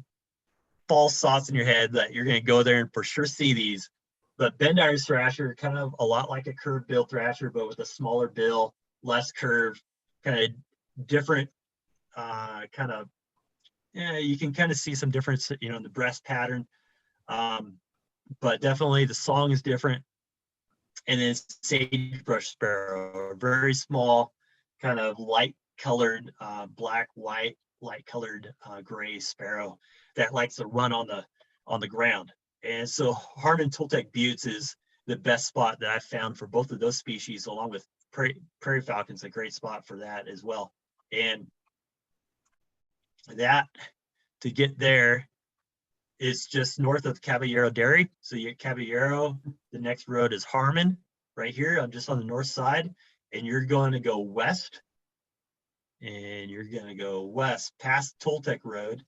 false thoughts in your head that you're going to go there and for sure see these. But bend iris thrasher, kind of a lot like a curved bill thrasher, but with a smaller bill, less curve, kind of different, you can kind of see some difference, in the breast pattern. But definitely the song is different. And then sagebrush sparrow, very small, kind of light colored, black, white, light colored gray sparrow that likes to run on the ground. And so Harmon Toltec Buttes is the best spot that I've found for both of those species, along with prairie falcons, a great spot for that as well. And that, to get there, is just north of Caballero Dairy. So you get Caballero, the next road is Harmon, right here. I'm just on the north side, and you're going to go west, and you're going to go west past Toltec Road,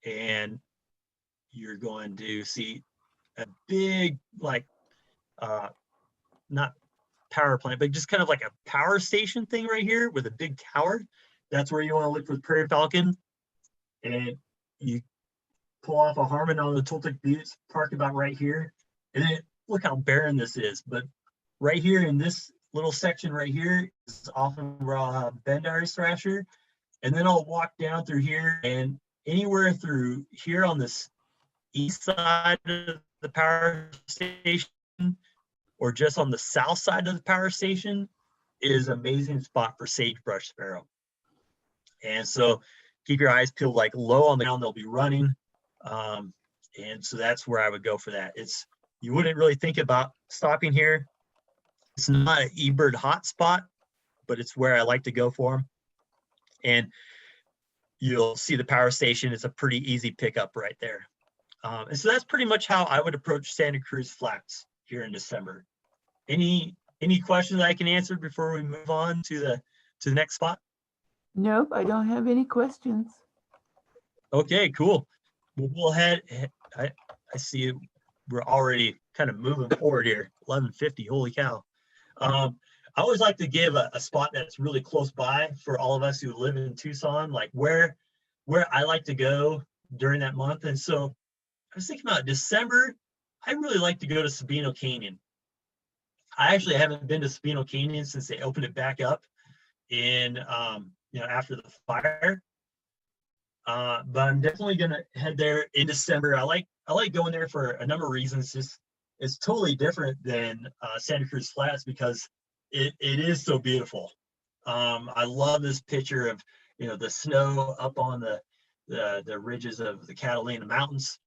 and you're going to see a big, not power plant, but just kind of like a power station thing right here with a big tower. That's where you want to look for the prairie falcon. And you pull off a Harmon on the Toltec Buttes, park about right here. And then look how barren this is. But right here in this little section right here is often where I'll have bend iris thrasher. And then I'll walk down through here, and anywhere through here on this east side of the power station, or just on the south side of the power station, is an amazing spot for sagebrush sparrow. And so keep your eyes peeled, like low on the ground, they'll be running. And so that's where I would go for that. You wouldn't really think about stopping here. It's not an eBird hotspot, but it's where I like to go for them. And you'll see the power station. It's a pretty easy pickup right there. And so that's pretty much how I would approach Santa Cruz Flats here in December. Any questions I can answer before we move on to the next spot? Nope, I don't have any questions. Okay, cool. We'll go ahead. I see we're already kind of moving forward here. 11:50. Holy cow. I always like to give a spot that's really close by for all of us who live in Tucson, like where I like to go during that month. And so I was thinking about December. I really like to go to Sabino Canyon. I actually haven't been to Sabino Canyon since they opened it back up in after the fire. But I'm definitely gonna head there in December. I like going there for a number of reasons. It's totally different than Santa Cruz Flats because it is so beautiful. I love this picture of the snow up on the ridges of the Catalina Mountains,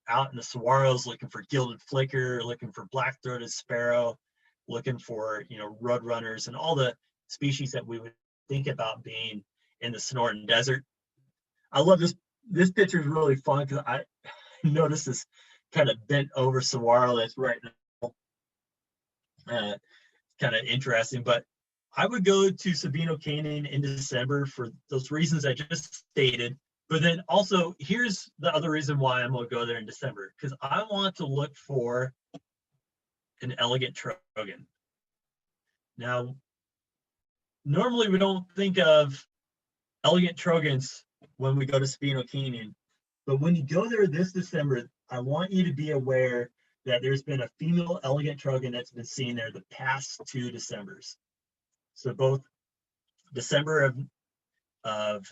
out in the saguaros, looking for gilded flicker, looking for black-throated sparrow, looking for road runners and all the species that we would think about being in the Sonoran Desert. I love this. This picture is really fun because I noticed this kind of bent over saguaro that's right now. Kind of interesting, but I would go to Sabino Canyon in December for those reasons I just stated. But then also, here's the other reason why I'm gonna go there in December, because I want to look for an elegant trogon. Now, normally we don't think of elegant trogons when we go to Sabino Canyon, but when you go there this December, I want you to be aware that there's been a female elegant trogon that's been seen there the past 2 Decembers. So both December of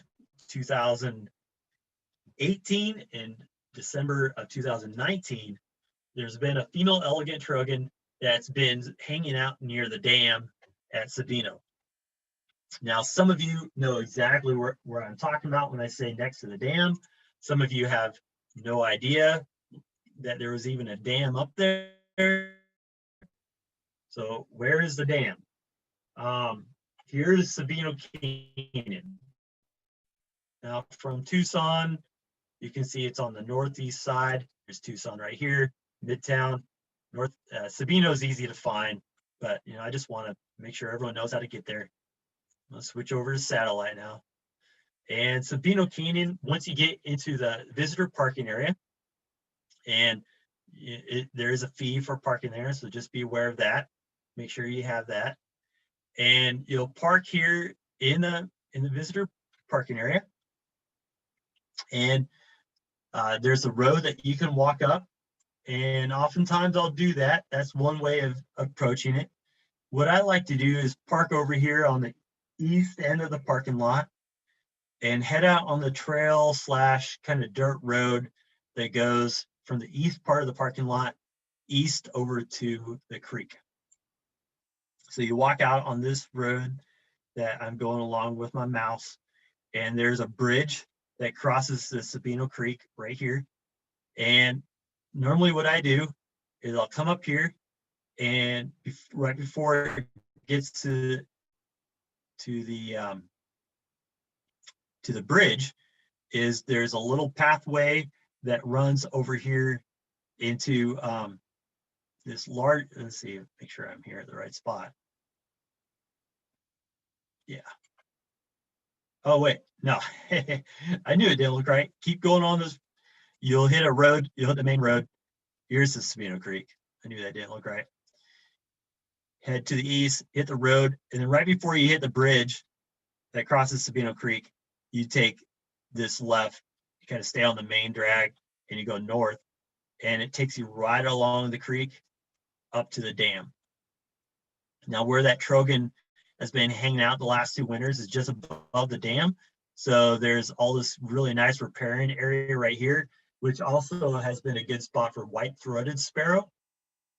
2018 and December of 2019, there's been a female elegant trogon that's been hanging out near the dam at Sabino. Now, some of you know exactly where I'm talking about when I say next to the dam. Some of you have no idea that there was even a dam up there. So where is the dam? Here's Sabino Canyon. Now from Tucson, you can see it's on the northeast side. There's Tucson right here, Midtown. Sabino is easy to find, but I just want to make sure everyone knows how to get there. I'll switch over to satellite now. And Sabino Canyon, once you get into the visitor parking area, and there is a fee for parking there, so just be aware of that. Make sure you have that. And you'll park here in the visitor parking area. And there's a road that you can walk up. And oftentimes I'll do that. That's one way of approaching it. What I like to do is park over here on the east end of the parking lot and head out on the trail / kind of dirt road that goes from the east part of the parking lot east over to the creek. So you walk out on this road that I'm going along with my mouse, and there's a bridge that crosses the Sabino Creek right here. And normally what I do is I'll come up here, and right before it gets to the bridge, there's a little pathway that runs over here into this large, let's see, make sure I'm here at the right spot. Yeah. Oh, wait, no, I knew it didn't look right. Keep going on this. You'll hit a road, you'll hit the main road. Here's the Sabino Creek. I knew that didn't look right. Head to the east, hit the road, and then right before you hit the bridge that crosses Sabino Creek, you take this left, you kind of stay on the main drag, and you go north, and it takes you right along the creek up to the dam. Now, where that trogon has been hanging out the last 2 winters is just above the dam. So there's all this really nice riparian area right here, which also has been a good spot for white-throated sparrow.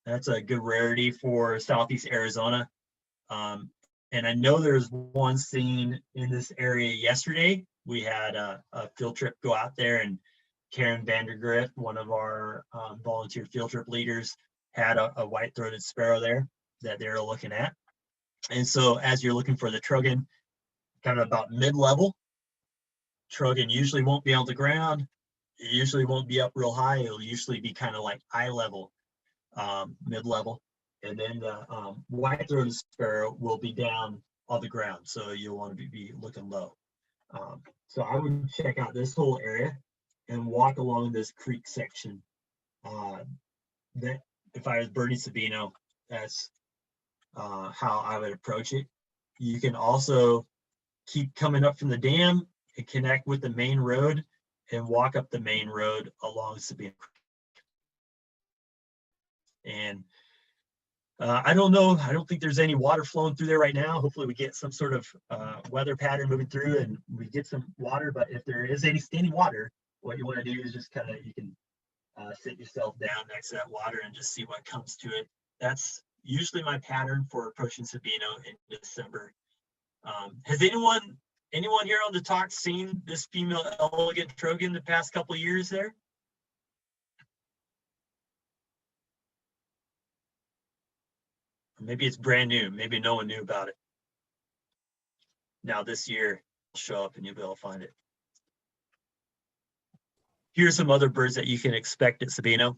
That's a good rarity for Southeast Arizona. And I know there's one seen in this area yesterday. We had a field trip go out there, and Karen Vandergrift, one of our volunteer field trip leaders, had a white-throated sparrow there that they were looking at. And so as you're looking for the trogon, kind of about mid-level, trogon usually won't be on the ground. It usually won't be up real high. It'll usually be kind of like eye level, mid-level. And then the white-throated sparrow will be down on the ground. So you'll want to be looking low. So I would check out this whole area and walk along this creek section. That if I was birding Sabino, that's how I would approach it. You can also keep coming up from the dam and connect with the main road and walk up the main road along Sabino Creek. And I don't know, I don't think there's any water flowing through there right now. Hopefully we get some sort of weather pattern moving through and we get some water, but if there is any standing water, what you want to do is just kind of, you can sit yourself down next to that water and just see what comes to it. That's usually my pattern for approaching Sabino in December. Has anyone here on the talk seen this female elegant trogon the past couple of years there? Or maybe it's brand new. Maybe no one knew about it. Now this year, it'll show up and you'll be able to find it. Here's some other birds that you can expect at Sabino.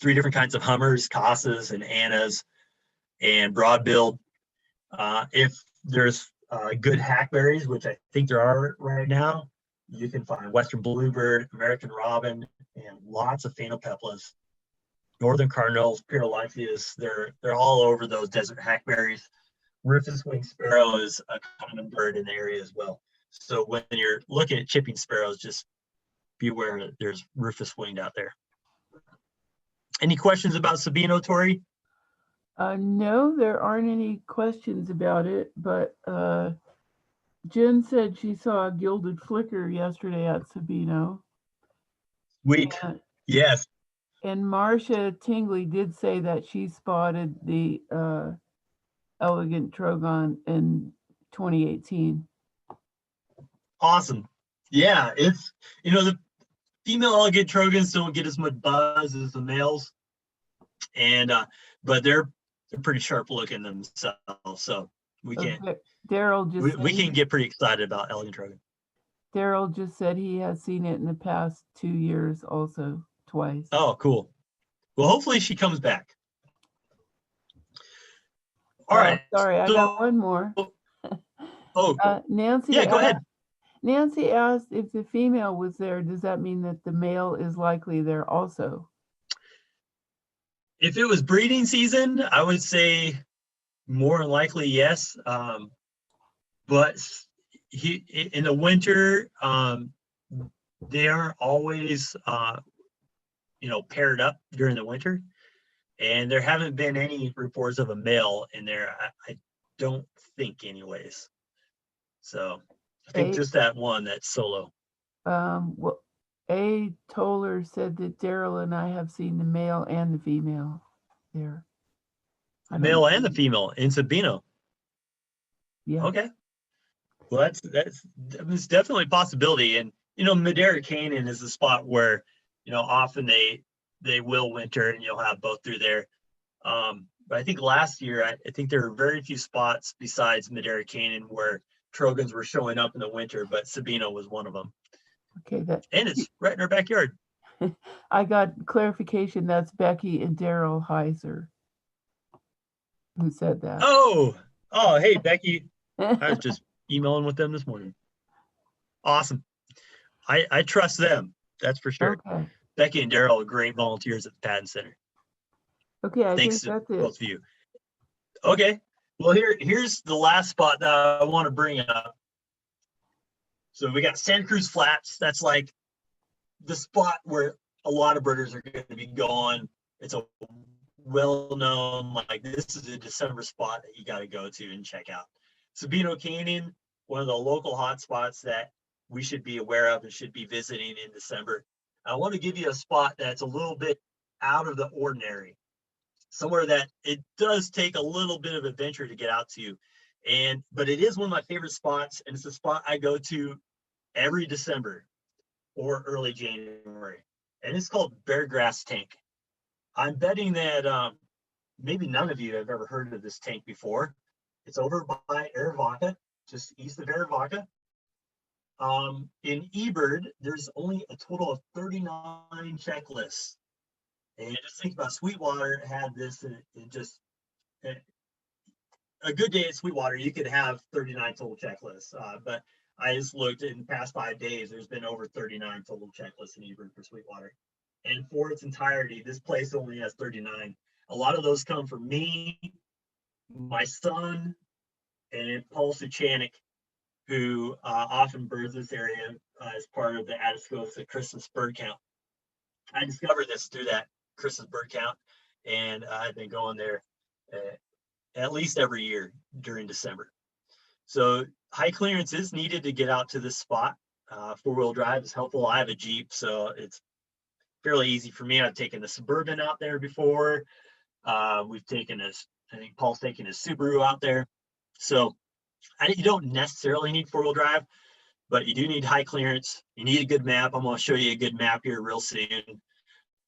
3 different kinds of hummers, casas and annas, and broadbilled. If there's good hackberries, which I think there are right now, You can find western bluebird, American robin, and lots of phainopeplas. Northern cardinals, Pyrrolithias, they're all over those desert hackberries. Rufous winged sparrow is a common bird in the area as well. So when you're looking at chipping sparrows, just be aware that there's rufous winged out there. Any questions about Sabino, Tori? No, there aren't any questions about it, but Jen said she saw a gilded flicker yesterday at Sabino. Sweet. Yes. And Marcia Tingley did say that she spotted the elegant trogon in 2018. Awesome. Yeah, it's, the female elegant trogons don't get as much buzz as the males, and but they're pretty sharp looking themselves. So we can Daryl just we can get pretty excited about elegant trogon. Daryl just said he has seen it in the past 2 years, also twice. Oh, cool. Well, hopefully she comes back. All right. Sorry, I got one more. Nancy. Yeah, go ahead. Nancy asked if the female was there. Does that mean that the male is likely there also? If it was breeding season, I would say more than likely yes. But in the winter, they are always paired up during the winter, and there haven't been any reports of a male in there. I don't think, anyways. So I think just that one that's solo. Well, A. Toller said that Daryl and I have seen the male and the female there. The male and the female in Sabino. Yeah. Okay. Well, that's definitely a possibility. And Madera Canyon is a spot where often they will winter, and you'll have both through there. But I think last year, I think there were very few spots besides Madera Canyon where trogons were showing up in the winter, but Sabino was one of them. Okay, and it's right in our backyard. I got clarification. That's Becky and Daryl Heiser who said that. Oh, hey, Becky. I was just emailing with them this morning. Awesome. I trust them. That's for sure. Okay. Becky and Daryl are great volunteers at the Patton Center. Okay, I Thanks think that's to it. both of you. Okay. Well, here's the last spot that I want to bring up. So we got Santa Cruz Flats. That's like the spot where a lot of birders are going to be going. It's a well-known, like, this is a December spot that you got to go to and check out. Sabino Canyon, one of the local hot spots that we should be aware of and should be visiting in December. I want to give you a spot that's a little bit out of the ordinary, somewhere that it does take a little bit of adventure to get out to, but it is one of my favorite spots, and it's a spot I go to every December or early January, and it's called Beargrass Tank. I'm betting that maybe none of you have ever heard of this tank before. It's over by Aravaka, just east of Aravaka. In eBird, there's only a total of 39 checklists. And just think about Sweetwater had this, and just a good day at Sweetwater, you could have 39 total checklists. But I just looked in the past 5 days, there's been over 39 total checklists in eBird for Sweetwater. And for its entirety, this place only has 39. A lot of those come from me, my son, and Paul Suchanik, who often birds this area as part of the Atascosa Christmas bird count. I discovered this through that Christmas bird count, and I've been going there at least every year during December. So high clearance is needed to get out to this spot. Four-wheel drive is helpful. I have a Jeep, so it's fairly easy for me. I've taken the Suburban out there before. We've taken this, I think Paul's taken his Subaru out there. So you don't necessarily need four-wheel drive, but you do need high clearance. You need a good map. I'm going to show you a good map here real soon.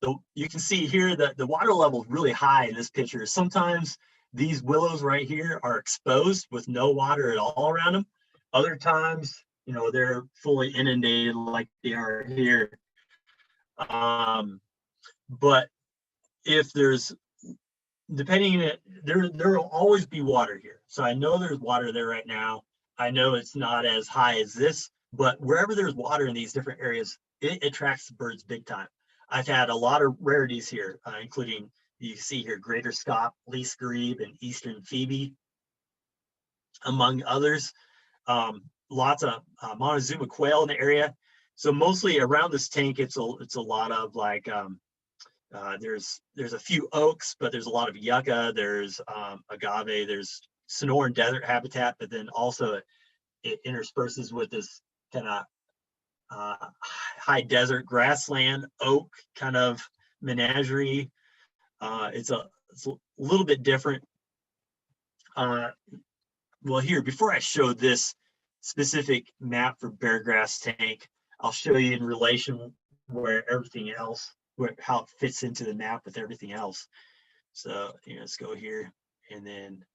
So you can see here that the water level is really high in this picture. Sometimes these willows right here are exposed with no water at all around them. Other times, they're fully inundated like they are here. But if there's, there will always be water here. So I know there's water there right now. I know it's not as high as this, But wherever there's water in these different areas, it attracts the birds big time. I've had a lot of rarities here, including, you see here, greater scaup, least grebe, and eastern phoebe, among others. Lots of Montezuma quail in the area. So mostly around this tank, it's a lot of like, there's a few oaks, but there's a lot of yucca, there's agave, there's Sonoran desert habitat, but then also it intersperses with this kind of high desert grassland oak kind of menagerie. It's a little bit different. Well, here, before I show this specific map for Beargrass Tank, I'll show you in relation where everything else, how it fits into the map with everything else. So let's go here, and then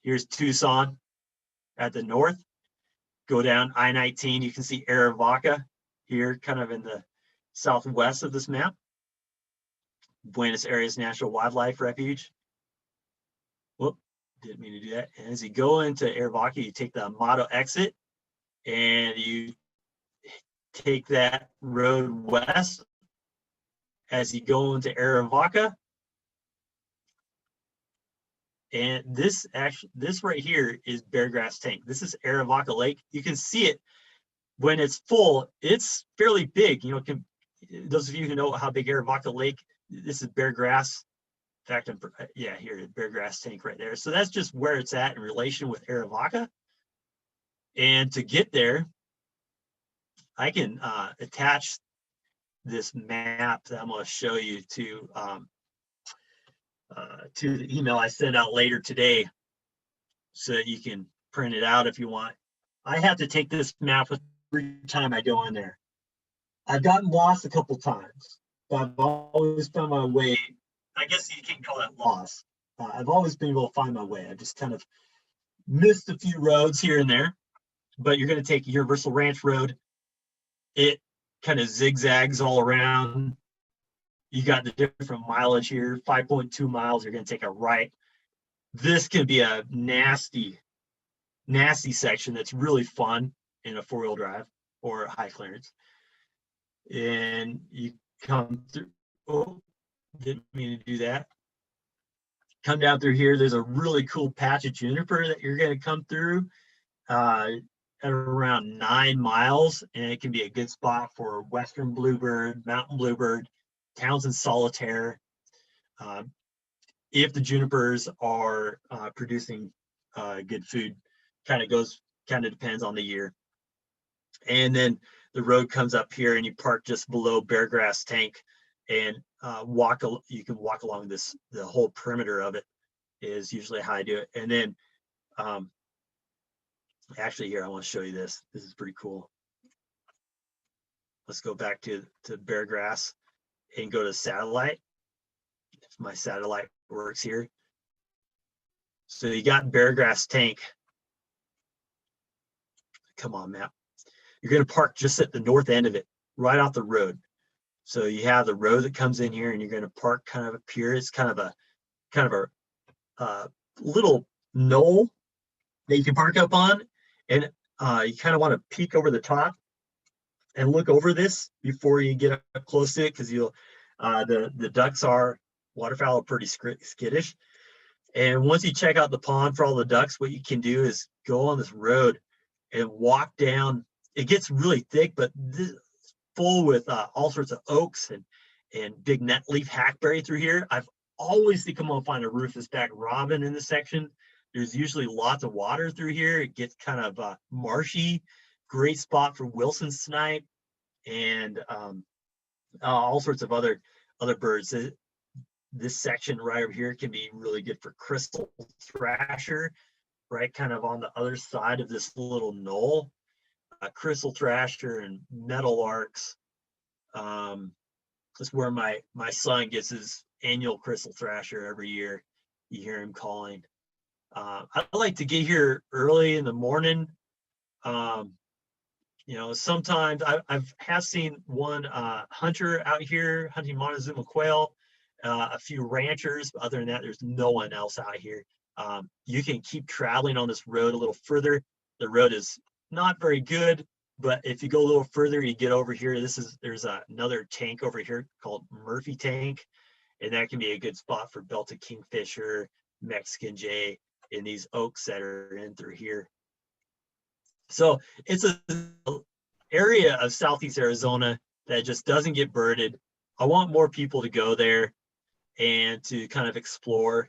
here's Tucson at the north. Go down I-19, you can see Aravaka here, kind of in the southwest of this map. Buenos Aires National Wildlife Refuge. Whoop, didn't mean to do that. And as you go into Aravaka, you take the Amato exit, and you take that road west as you go into Aravaka. And this right here is Beargrass Tank. This is Aravaka Lake. You can see it when it's full. It's fairly big. Those of you who know how big Aravaka Lake, this is Beargrass. In fact, here, Beargrass Tank right there. So that's just where it's at in relation with Aravaka. And to get there, I can attach this map that I'm going to show you to the email I send out later today, so that you can print it out if you want. I have to take this map with every time I go in there. I've gotten lost a couple times, but I've always found my way. I guess you can't call that lost. I've always been able to find my way. I just kind of missed a few roads here and there, but you're going to take Universal Ranch Road. It kind of zigzags all around. You got the different mileage here, 5.2 miles. You're going to take a right. This can be a nasty section that's really fun in a four-wheel drive or high clearance. And you come through. Oh, didn't mean to do that. Come down through here. There's a really cool patch of juniper that you're going to come through at around 9 miles, and it can be a good spot for western bluebird, mountain bluebird, Townsend solitaire. If the junipers are producing good food, kind of depends on the year. And then the road comes up here, and you park just below Beargrass Tank, and you can walk along the whole perimeter of it is usually how I do it. And then actually here, I want to show you this. This is pretty cool. Let's go back to Beargrass and go to satellite. If my satellite works here. So you got Beargrass Tank. Come on, map. You're going to park just at the north end of it, right off the road. So you have the road that comes in here, and you're going to park kind of up here. It's kind of a little knoll that you can park up on, and you kind of want to peek over the top and look over this before you get up close to it, because the ducks waterfowl are pretty skittish. And once you check out the pond for all the ducks, what you can do is go on this road and walk down. It gets really thick, but this full with all sorts of oaks and big net leaf hackberry through here. I've always think I'm gonna find a rufous back robin in this section. There's usually lots of water through here. It gets kind of marshy. Great spot for Wilson snipe and all sorts of other birds. This section right over here can be really good for crystal thrasher, right kind of on the other side of this little knoll. Crystal thrasher and meadowlarks. That's where my son gets his annual crystal thrasher every year. You hear him calling. I like to get here early in the morning. Sometimes I've seen one hunter out here hunting Montezuma quail, a few ranchers, but other than that, there's no one else out here. You can keep traveling on this road a little further. the road is not very good, but if you go a little further, you get over here. There's another tank over here called Murphy Tank, and that can be a good spot for belted kingfisher, Mexican jay, in these oaks that are in through here. So it's a area of Southeast Arizona that just doesn't get birded. I want more people to go there and to kind of explore.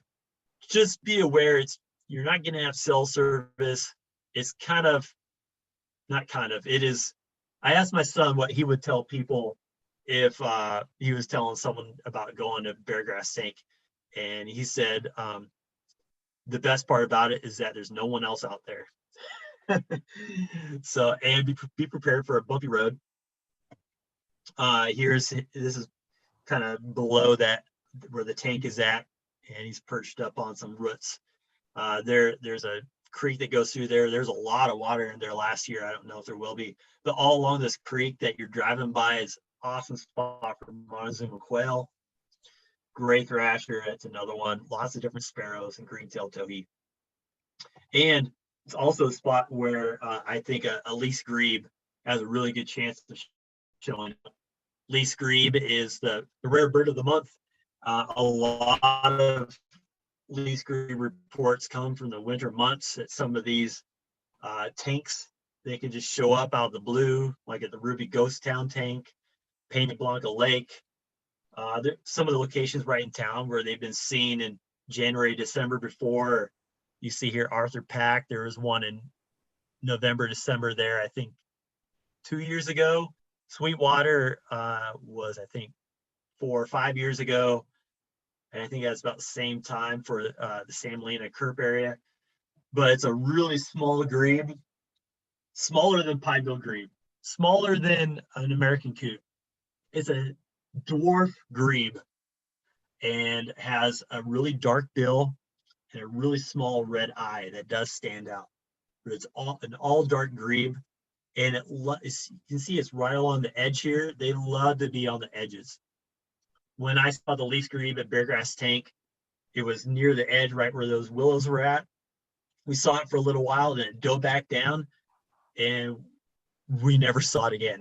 Just be aware you're not going to have cell service. It's it is. I asked my son what he would tell people if he was telling someone about going to Beargrass Tank, and he said the best part about it is that there's no one else out there. So, and be prepared for a bumpy road. This is kind of below that where the tank is at, and he's perched up on some roots. There's a creek that goes through there. There's a lot of water in there last year. I don't know if there will be, but all along this creek that you're driving by is awesome spot for Montezuma quail, gray thrasher. That's another one. Lots of different sparrows and green-tailed towhee. And it's also a spot where I think a least grebe has a really good chance of showing up. Least grebe is the rare bird of the month. A lot of least grebe reports come from the winter months at some of these tanks. They can just show up out of the blue, like at the Ruby Ghost Town tank, Peña Blanca Lake. Some of the locations right in town where they've been seen in January, December before. You see here Arthur Pack. There was one in November, December there, I think 2 years ago. Sweetwater was, I think, 4 or 5 years ago. And I think that's about the same time for the Sam Lena Kerp area. But it's a really small grebe, smaller than pinebill grebe, smaller than an American coot. It's a dwarf grebe and has a really dark bill and a really small red eye that does stand out. But it's an all dark grebe, and you can see it's right along the edge here. They love to be on the edges. When I saw the least grebe at Beargrass Tank, it was near the edge, right where those willows were at. We saw it for a little while, then it dove back down, and we never saw it again.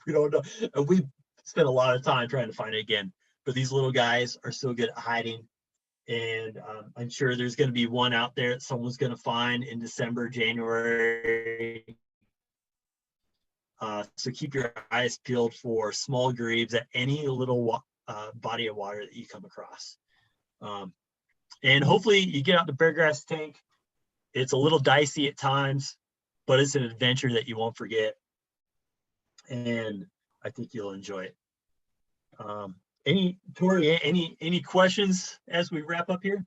We don't know. We spent a lot of time trying to find it again. But these little guys are so good at hiding. And I'm sure there's going to be one out there that someone's going to find in December, January. So keep your eyes peeled for small grebes at any little body of water that you come across. And hopefully you get out to Beargrass Tank. It's a little dicey at times, but it's an adventure that you won't forget. And I think you'll enjoy it. Tori, any questions as we wrap up here?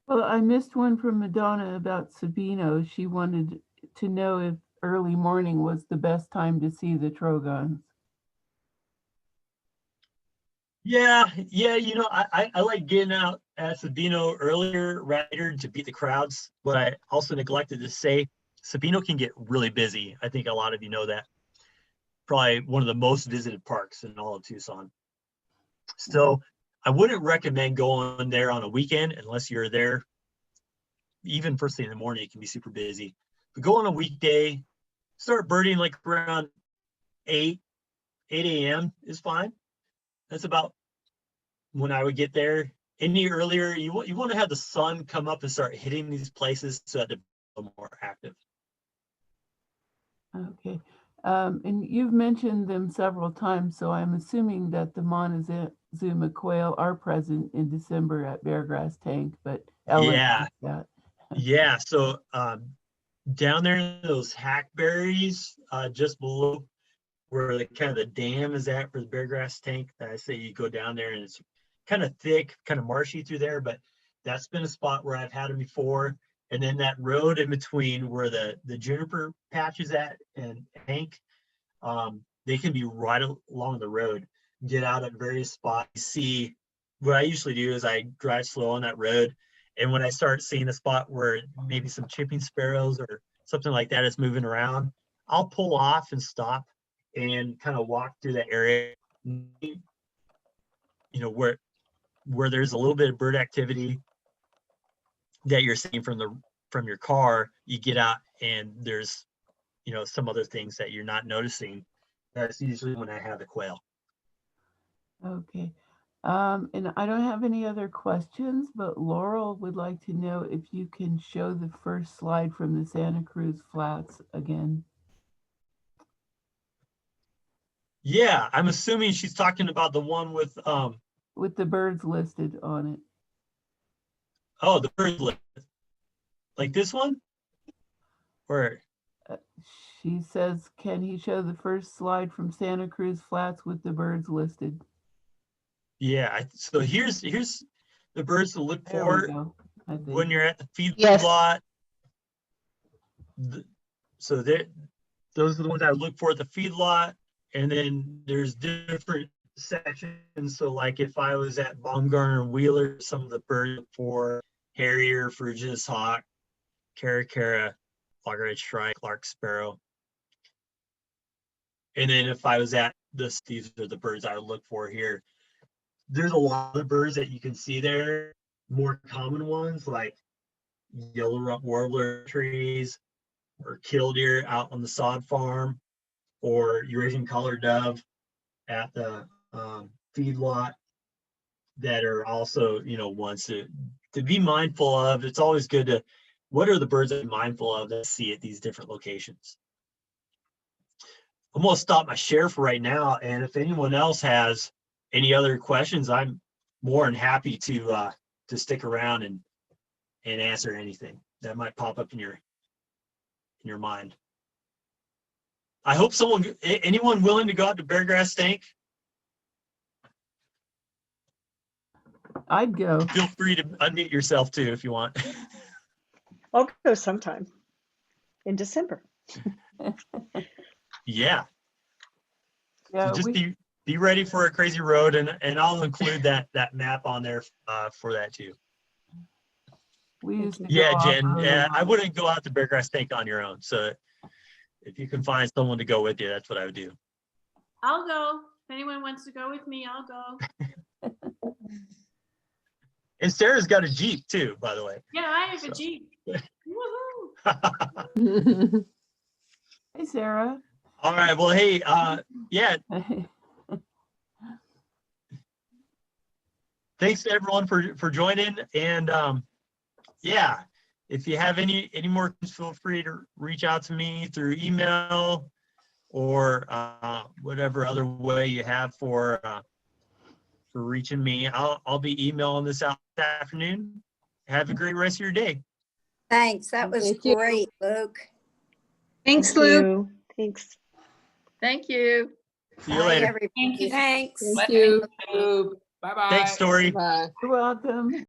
Well, I missed one from Madonna about Sabino. She wanted to know if early morning was the best time to see the trogons. Yeah. I like getting out at Sabino earlier, rather to beat the crowds. But I also neglected to say, Sabino can get really busy. I think a lot of you know that. Probably one of the most visited parks in all of Tucson. So I wouldn't recommend going there on a weekend unless you're there. Even first thing in the morning, it can be super busy. But go on a weekday, start birding like around 8 a.m. is fine. That's about when I would get there. Any earlier, you want to have the sun come up and start hitting these places so that they're more active. Okay. And you've mentioned them several times, so I'm assuming that the Montezuma quail are present in December at Beargrass Tank, but Ellen Yeah. that. Yeah. So down there in those hackberries, just below where the kind of the dam is at for the Beargrass Tank, I say you go down there and it's kind of thick, kind of marshy through there, but that's been a spot where I've had them before. And then that road in between where the juniper patch is at and Tank, they can be right along the road. Get out at various spots. See, what I usually do is I drive slow on that road, and when I start seeing a spot where maybe some chipping sparrows or something like that is moving around, I'll pull off and stop and kind of walk through that area. Where there's a little bit of bird activity that you're seeing from your car, you get out and there's, some other things that you're not noticing. That's usually when I have the quail. Okay. And I don't have any other questions, but Laurel would like to know if you can show the first slide from the Santa Cruz Flats again. Yeah, I'm assuming she's talking about the one with the birds listed on it. Oh, the bird list. Like this one? Or she says, can he show the first slide from Santa Cruz Flats with the birds listed? Yeah, so here's the birds to look There for we go, I think. when you're at the feedlot. Yes. So those are the ones I look for at the feedlot. And then there's different sections. So like if I was at Baumgartner Wheeler, some of the birds for Harrier, Ferruginous Hawk, Caracara, Loggerhead Shrike, Clark Sparrow. And then if I was at these are the birds I would look for here. There's a lot of birds that you can see there, more common ones like yellow warbler trees or killdeer out on the sod farm or Eurasian collared dove at the feedlot that are also, ones to be mindful of. It's always good to, what are the birds that I'm mindful of that I see at these different locations? I'm going to stop my share for right now. And if anyone else has any other questions, I'm more than happy to stick around and answer anything that might pop up in your mind. I hope anyone willing to go out to Beargrass Stank? I'd go. Feel free to unmute yourself too if you want. I'll go sometime in December. Yeah. Yeah, So just be ready for a crazy road, and I'll include that map on there for that too. we used to Yeah, go Jen. off-road a Yeah, lot. I wouldn't go out to Beargrass Stank on your own. So if you can find someone to go with you, that's what I would do. I'll go. If anyone wants to go with me, I'll go. And Sarah's got a Jeep too, by the way. Yeah, I have a Jeep. Woohoo! Hey, Sarah. All right. Well, hey, yeah. Thanks to everyone for joining. And yeah, if you have any more questions, feel free to reach out to me through email or whatever other way you have for reaching me. I'll be emailing this out this afternoon. Have a great rest of your day. Thanks. That was Thank you. great, Luke. Thanks, Thank Luke. you. Thanks. Thank you. See you Bye, later. everybody. Thank you. Thanks. Thank you. Bye-bye. Thanks, Tori. Bye. You're welcome.